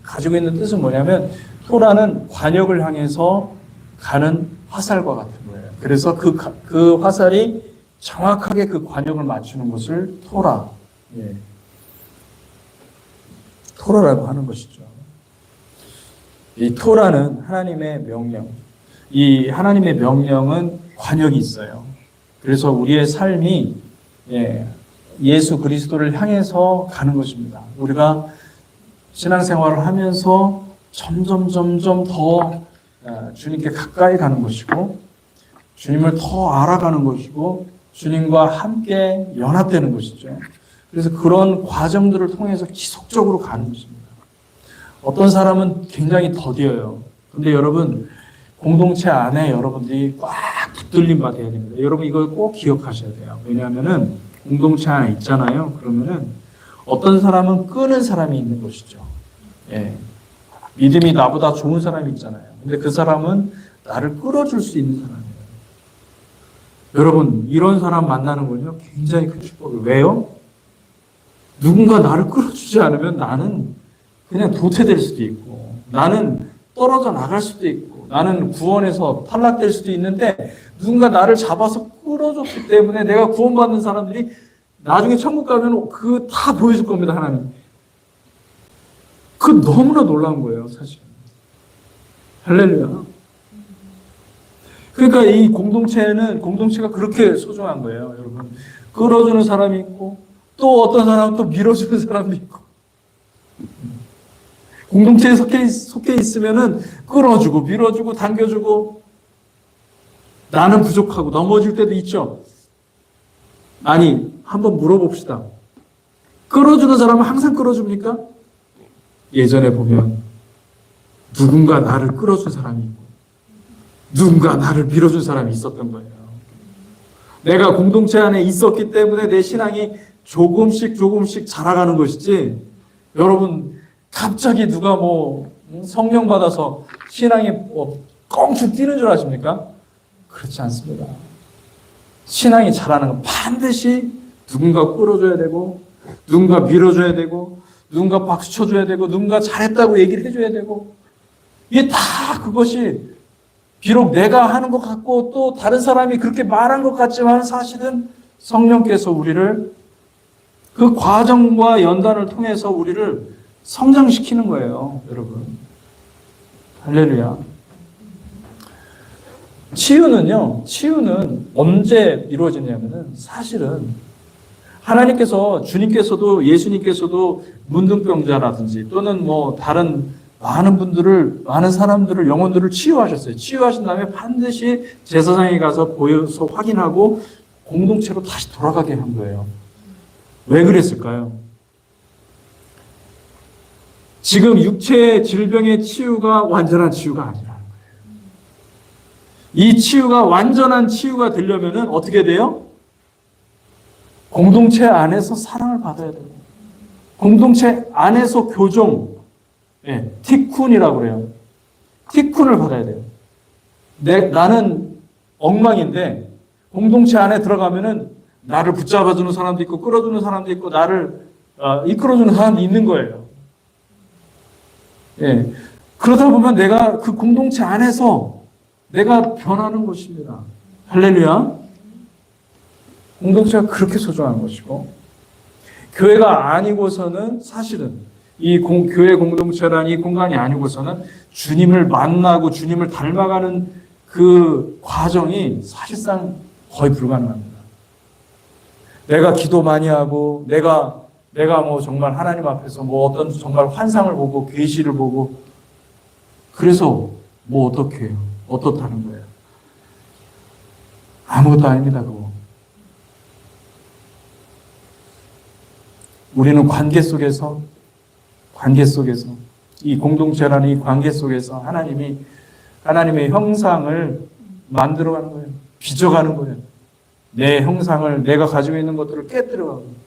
가지고 있는 뜻은 뭐냐면 토라는 관역을 향해서 가는 화살과 같은 거예요. 그래서 그 화살이 정확하게 그 관역을 맞추는 것을 토라라고 하는 것이죠. 이 토라는 하나님의 명령. 이 하나님의 명령은 관역이 있어요. 그래서 우리의 삶이 예수 그리스도를 향해서 가는 것입니다. 우리가 신앙생활을 하면서 점점 더 주님께 가까이 가는 것이고 주님을 더 알아가는 것이고 주님과 함께 연합되는 것이죠. 그래서 그런 과정들을 통해서 지속적으로 가는 것입니다. 어떤 사람은 굉장히 더뎌요. 근데 여러분 공동체 안에 여러분들이 꽉 붙들림 받아야 됩니다. 여러분 이걸 꼭 기억하셔야 돼요. 왜냐하면은 공동체 안에 있잖아요. 그러면은 어떤 사람은 끄는 사람이 있는 것이죠. 믿음이 나보다 좋은 사람이 있잖아요. 근데 그 사람은 나를 끌어줄 수 있는 사람이에요. 여러분 이런 사람 만나는 건요 굉장히 큰 축복이에요. 왜요? 누군가 나를 끌어주지 않으면 나는 그냥 도태될 수도 있고 나는 떨어져 나갈 수도 있고 나는 구원에서 탈락될 수도 있는데 누군가 나를 잡아서 끌어줬기 때문에 내가 구원받는 사람들이 나중에 천국 가면 그 다 보여줄 겁니다. 하나님. 그 너무나 놀라운 거예요. 사실. 할렐루야. 그러니까 이 공동체가 그렇게 소중한 거예요, 여러분. 끌어주는 사람이 있고, 또 어떤 사람은 또 밀어주는 사람도 있고. 공동체에 속해 있으면은 끌어주고, 밀어주고, 당겨주고, 나는 부족하고, 넘어질 때도 있죠. 아니, 한번 물어봅시다. 끌어주는 사람은 항상 끌어줍니까? 예전에 보면, 누군가 나를 끌어준 사람이 있고, 누군가 나를 밀어준 사람이 있었던 거예요. 내가 공동체 안에 있었기 때문에 내 신앙이 조금씩 자라가는 것이지, 여러분, 갑자기 누가 성령 받아서 신앙이 껑충 뛰는 줄 아십니까? 그렇지 않습니다. 신앙이 자라는 건 반드시 누군가 끌어줘야 되고, 누군가 밀어줘야 되고, 누군가 박수 쳐줘야 되고, 누군가 잘했다고 얘기를 해줘야 되고, 이게 다 그것이 비록 내가 하는 것 같고 또 다른 사람이 그렇게 말한 것 같지만 사실은 성령께서 우리를 그 과정과 연단을 통해서 우리를 성장시키는 거예요, 여러분. 할렐루야. 치유는 언제 이루어지냐면은 사실은 하나님께서, 주님께서도, 예수님께서도 문둥병자라든지 또는 다른 많은 사람들을, 영혼들을 치유하셨어요. 치유하신 다음에 반드시 제사장에 가서 보여서 확인하고 공동체로 다시 돌아가게 한 거예요. 왜 그랬을까요? 지금 육체의 질병의 치유가 완전한 치유가 아니라는 거예요. 이 치유가 완전한 치유가 되려면은 어떻게 돼요? 공동체 안에서 사랑을 받아야 돼요. 공동체 안에서 교종, 티쿤이라고 그래요. 티쿤을 받아야 돼요. 나는 엉망인데 공동체 안에 들어가면은 나를 붙잡아주는 사람도 있고 끌어주는 사람도 있고 나를 이끌어주는 사람도 있는 거예요. 그러다 보면 내가 그 공동체 안에서 내가 변하는 것입니다. 할렐루야. 공동체가 그렇게 소중한 것이고, 교회가 아니고서는 사실은 이 교회 공동체라는 이 공간이 아니고서는 주님을 만나고 주님을 닮아가는 그 과정이 사실상 거의 불가능합니다. 내가 기도 많이 하고 내가 정말 하나님 앞에서 어떤 정말 환상을 보고 계시를 보고 그래서 어떻게 해요? 어떻다는 거예요? 아무것도 아닙니다, 그거. 우리는 관계 속에서 이 공동체라는 이 관계 속에서 하나님의 형상을 만들어가는 거예요. 빚어가는 거예요. 내 형상을, 내가 가지고 있는 것들을 깨뜨려가고.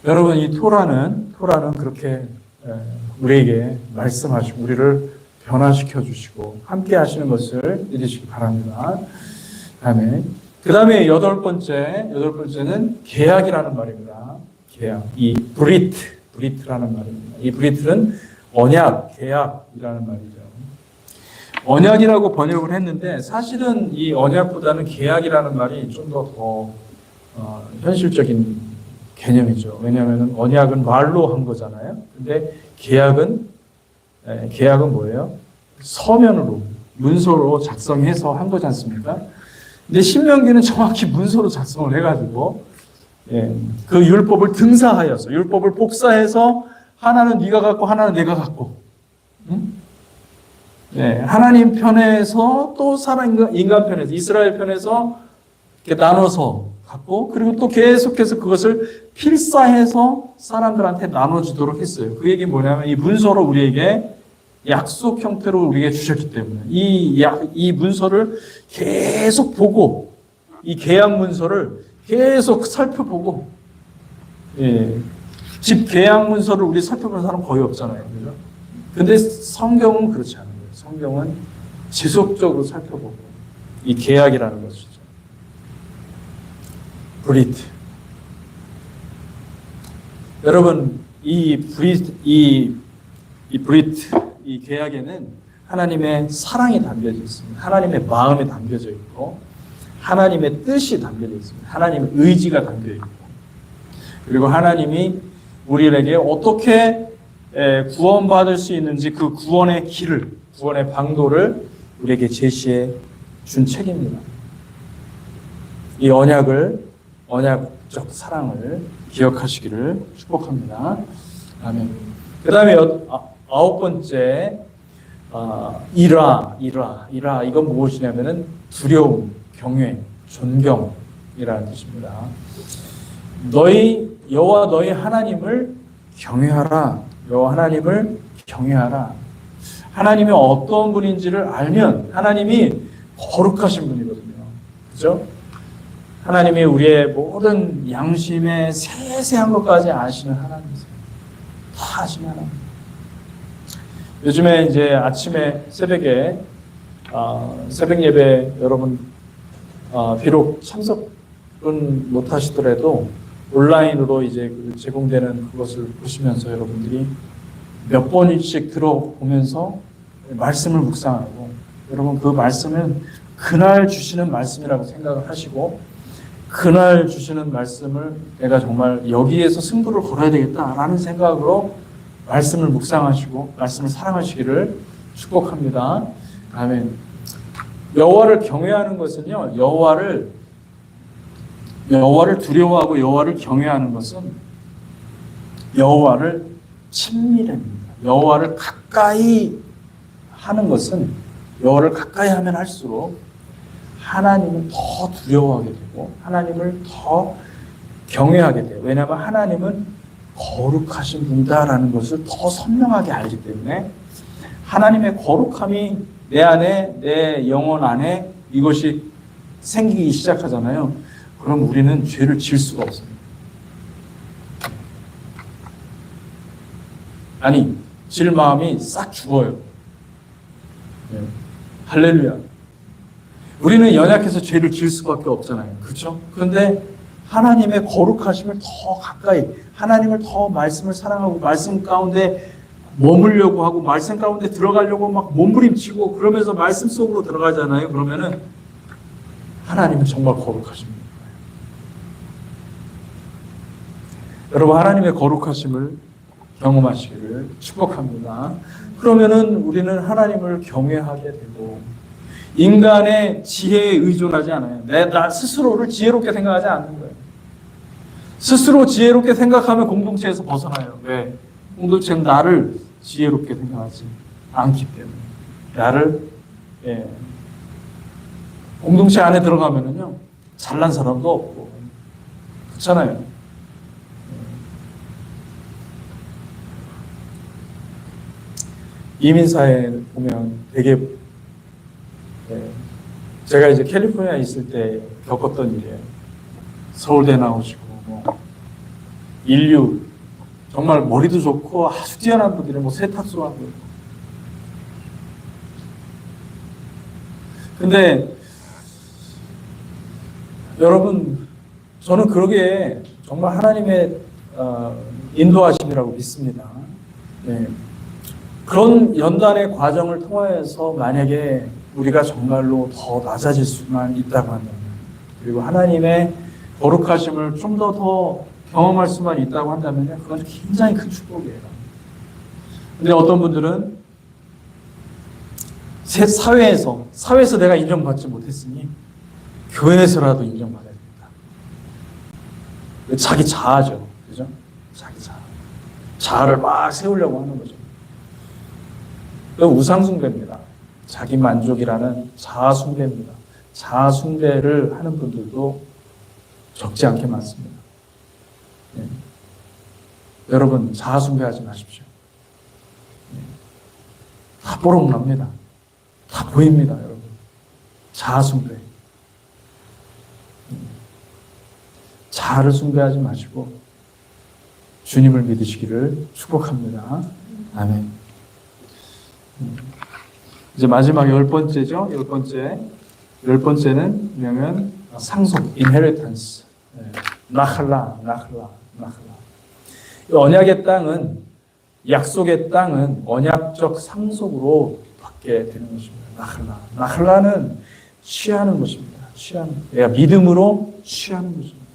여러분, 이 토라는 그렇게 우리에게 말씀하시고 우리를 변화시켜 주시고 함께 하시는 것을 믿으시기 바랍니다. 아멘. 그 다음에 여덟 번째는 계약이라는 말입니다. 계약. 이 브리트라는 말입니다. 이 브리트는 언약, 계약이라는 말이죠. 언약이라고 번역을 했는데 사실은 이 언약보다는 계약이라는 말이 좀 더 현실적인 개념이죠. 왜냐하면 언약은 말로 한 거잖아요. 근데 계약은 뭐예요? 서면으로, 문서로 작성해서 한 거지 않습니까? 근데 신명기는 정확히 문서로 작성을 해가지고 그 율법을 등사하여서, 율법을 복사해서 하나는 네가 갖고 하나는 내가 갖고, 하나님 편에서 또 인간 편에서, 이스라엘 편에서 이렇게 나눠서 갖고, 그리고 또 계속해서 그것을 필사해서 사람들한테 나눠주도록 했어요. 그 얘기 뭐냐면 이 문서로 우리에게 약속 형태로 우리에게 주셨기 때문에 이 문서를 계속 보고, 이 계약 문서를 계속 살펴보고, 집 계약 문서를 우리 살펴보는 사람 거의 없잖아요. 그죠? 근데 성경은 그렇지 않아요. 성경은 지속적으로 살펴보고, 이 계약이라는 것이죠. 브리트. 여러분, 이 계약에는 하나님의 사랑이 담겨져 있습니다. 하나님의 마음이 담겨져 있고, 하나님의 뜻이 담겨져 있습니다. 하나님의 의지가 담겨져 있고, 그리고 하나님이 우리에게 어떻게 구원받을 수 있는지 그 구원의 길을, 구원의 방도를 우리에게 제시해 준 책입니다. 이 언약적 사랑을 기억하시기를 축복합니다. 아멘. 그 다음에 9번째, 이라. 이건 무엇이냐면은 두려움, 경외, 존경이라는 뜻입니다. 여호와 너희 하나님을 경외하라. 여호와 하나님을 경외하라. 하나님이 어떤 분인지를 알면 하나님이 거룩하신 분이거든요. 그죠? 하나님이 우리의 모든 양심의 세세한 것까지 아시는 하나님이세요. 다 아시는 하나님. 요즘에 이제 아침에 새벽에 새벽 예배 여러분 비록 참석은 못 하시더라도 온라인으로 이제 제공되는 그것을 보시면서 여러분들이 몇 번씩 들어보면서 말씀을 묵상하고, 여러분 그 말씀은 그날 주시는 말씀이라고 생각을 하시고, 그날 주시는 말씀을 내가 정말 여기에서 승부를 걸어야 되겠다라는 생각으로 말씀을 묵상하시고 말씀을 사랑하시기를 축복합니다. 아멘. 여호와를 경외하는 것은요, 여호와를 두려워하고 여호와를 경외하는 것은 여호와를 친밀합니다. 여호와를 가까이 하는 것은, 여호와를 가까이 하면 할수록 하나님을 더 두려워하게 되고 하나님을 더 경외하게 돼요. 왜냐하면 하나님은 거룩하신 분이다라는 것을 더 선명하게 알기 때문에, 하나님의 거룩함이 내 안에, 내 영혼 안에 이것이 생기기 시작하잖아요. 그럼 우리는 죄를 지을 수가 없습니다. 아니, 질 마음이 싹 죽어요. 네. 할렐루야. 우리는 연약해서 죄를 지을 수밖에 없잖아요. 그렇죠? 그런데 하나님의 거룩하심을 더 가까이, 하나님을 더 말씀을 사랑하고 말씀 가운데 머물려고 하고 말씀 가운데 들어가려고 막 몸부림치고 그러면서 말씀 속으로 들어가잖아요. 그러면은 하나님은 정말 거룩하십니다. 여러분, 하나님의 거룩하심을 경험하시기를 축복합니다. 그러면은 우리는 하나님을 경외하게 되고, 인간의 지혜에 의존하지 않아요. 나 스스로를 지혜롭게 생각하지 않는 거예요. 스스로 지혜롭게 생각하면 공동체에서 벗어나요. 왜? 공동체는 나를 지혜롭게 생각하지 않기 때문에. 나를, 공동체 안에 들어가면은요, 잘난 사람도 없고, 그렇잖아요. 이민사에 보면 되게, 제가 이제 캘리포니아에 있을 때 겪었던 일이에요. 서울대 나오시고, 인류, 정말 머리도 좋고 아주 뛰어난 분들이 세탁소 하고. 근데, 여러분, 저는 그러기에 정말 하나님의 인도하심이라고 믿습니다. 네. 그런 연단의 과정을 통하여서 만약에 우리가 정말로 더 낮아질 수만 있다고 한다면, 그리고 하나님의 거룩하심을 좀 더 경험할 수만 있다고 한다면 그건 굉장히 큰 축복이에요. 근데 어떤 분들은 사회에서 내가 인정받지 못했으니 교회에서라도 인정받아야 된다. 자기 자아죠. 그죠? 자기 자아. 자아를 막 세우려고 하는 거죠. 그건 우상숭배입니다. 자기 만족이라는 자아숭배입니다. 자아숭배를 하는 분들도 적지 않게 많습니다. 네. 여러분, 자아숭배하지 마십시오. 네. 다 뽀록납니다. 다 보입니다, 여러분. 자아숭배. 자아를 숭배하지 마시고 주님을 믿으시기를 축복합니다. 아멘. 이제 마지막 10번째죠. 10번째는 뭐냐면 상속, inheritance. 나할라. 언약의 땅은, 약속의 땅은 언약적 상속으로 받게 되는 것입니다. 나할라는 취하는 것입니다. 내가 믿음으로 취하는 것입니다.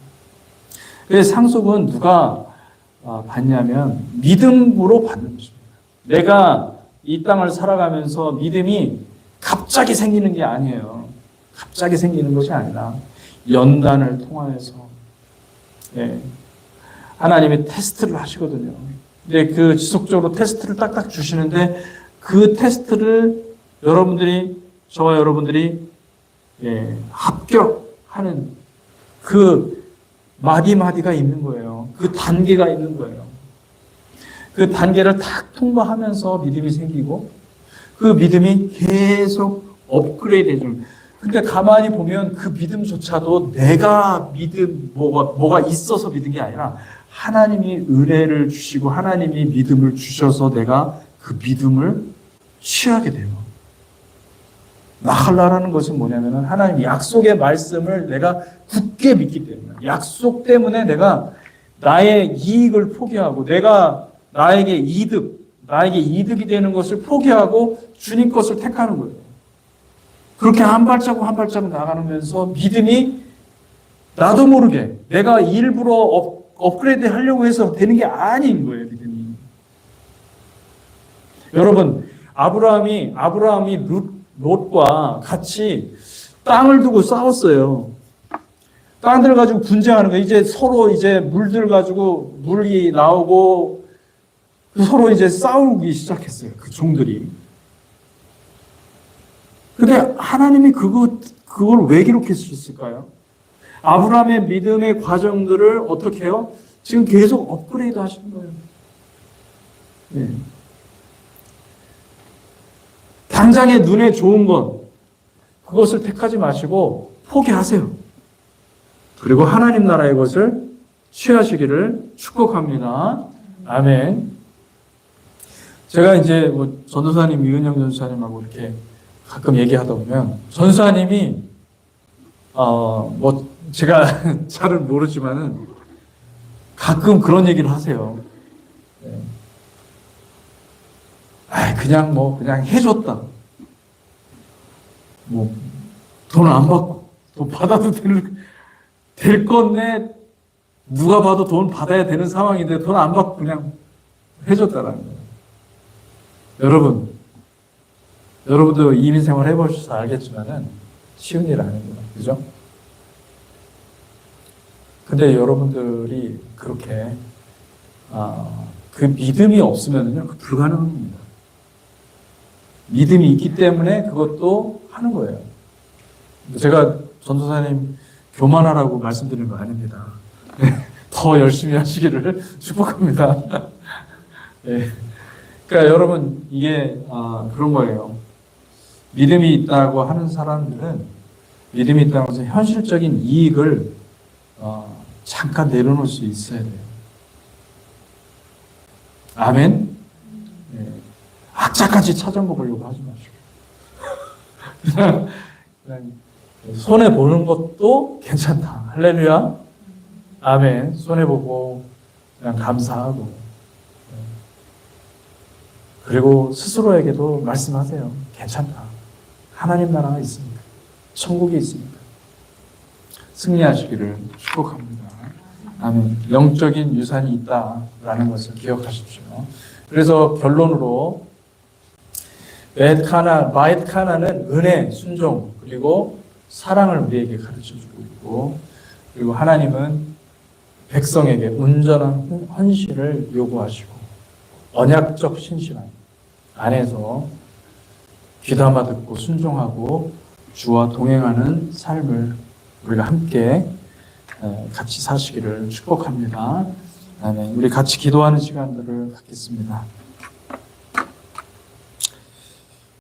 그래서 상속은 누가 받냐면 믿음으로 받는 것입니다. 내가 이 땅을 살아가면서 믿음이 갑자기 생기는 게 아니에요. 갑자기 생기는 것이 아니라 연단을 통하여서 하나님이 테스트를 하시거든요. 근데 그 지속적으로 테스트를 딱딱 주시는데 그 테스트를 저와 여러분들이 합격하는 그 마디마디가 있는 거예요. 그 단계가 있는 거예요. 그 단계를 탁 통과하면서 믿음이 생기고 그 믿음이 계속 업그레이드 해주는. 근데 가만히 보면 그 믿음조차도 내가 뭐가 있어서 믿은 게 아니라 하나님이 은혜를 주시고 하나님이 믿음을 주셔서 내가 그 믿음을 취하게 돼요. 나할라라는 것은 뭐냐면은 하나님 약속의 말씀을 내가 굳게 믿기 때문에 약속 때문에 내가 나의 이익을 포기하고 나에게 이득이 되는 것을 포기하고 주님 것을 택하는 거예요. 그렇게 한 발자국 한 발자국 나가면서 믿음이 나도 모르게 내가 일부러 업그레이드 하려고 해서 되는 게 아닌 거예요, 믿음이. 여러분, 아브라함이 롯과 같이 땅을 두고 싸웠어요. 땅들 가지고 분쟁하는 거예요. 이제 서로 물들 가지고 물이 나오고 서로 싸우기 시작했어요. 그 종들이. 근데 하나님이 그걸 왜 기록했을까요? 아브라함의 믿음의 과정들을 어떻게 해요? 지금 계속 업그레이드 하시는 거예요. 네. 당장에 눈에 좋은 그것을 택하지 마시고 포기하세요. 그리고 하나님 나라의 것을 취하시기를 축복합니다. 아멘. 제가 전도사님 이은영 전도사님하고 이렇게 가끔 얘기하다 보면 전도사님이 제가 잘은 모르지만은 가끔 그런 얘기를 하세요. 그냥 해줬다. 돈 안 받고, 돈 받아도 될 건데, 누가 봐도 돈 받아야 되는 상황인데, 돈 안 받고 그냥 해줬다라는 거예요. 여러분도 이민 생활 해보셔서 알겠지만은, 쉬운 일 아닙니다. 그죠? 근데 여러분들이 그렇게, 그 믿음이 없으면요, 불가능합니다. 믿음이 있기 때문에 그것도 하는 거예요. 제가 전도사님 교만하라고 말씀드리는 거 아닙니다. 더 열심히 하시기를 축복합니다. 그러니까 여러분 이게 그런 거예요. 믿음이 있다고 하는 사람들은 믿음이 있다고 해서 현실적인 이익을 잠깐 내려놓을 수 있어야 돼요. 아멘? 악자까지 찾아보 보려고 하지 마시고 그냥 손해보는 것도 괜찮다. 할렐루야. 아멘. 손해보고 그냥 감사하고 그리고 스스로에게도 말씀하세요. 괜찮다. 하나님 나라가 있습니다. 천국이 있습니다. 승리하시기를 축복합니다. 아멘. 영적인 유산이 있다라는 것을 기억하십시오. 그래서 결론으로 마엣 카나는 은혜, 순종, 그리고 사랑을 우리에게 가르쳐주고 있고, 그리고 하나님은 백성에게 온전한 헌신을 요구하시고 언약적 신실함 안에서 귀담아 듣고 순종하고 주와 동행하는 삶을 우리가 함께 같이 사시기를 축복합니다. 아멘. 우리 같이 기도하는 시간들을 갖겠습니다.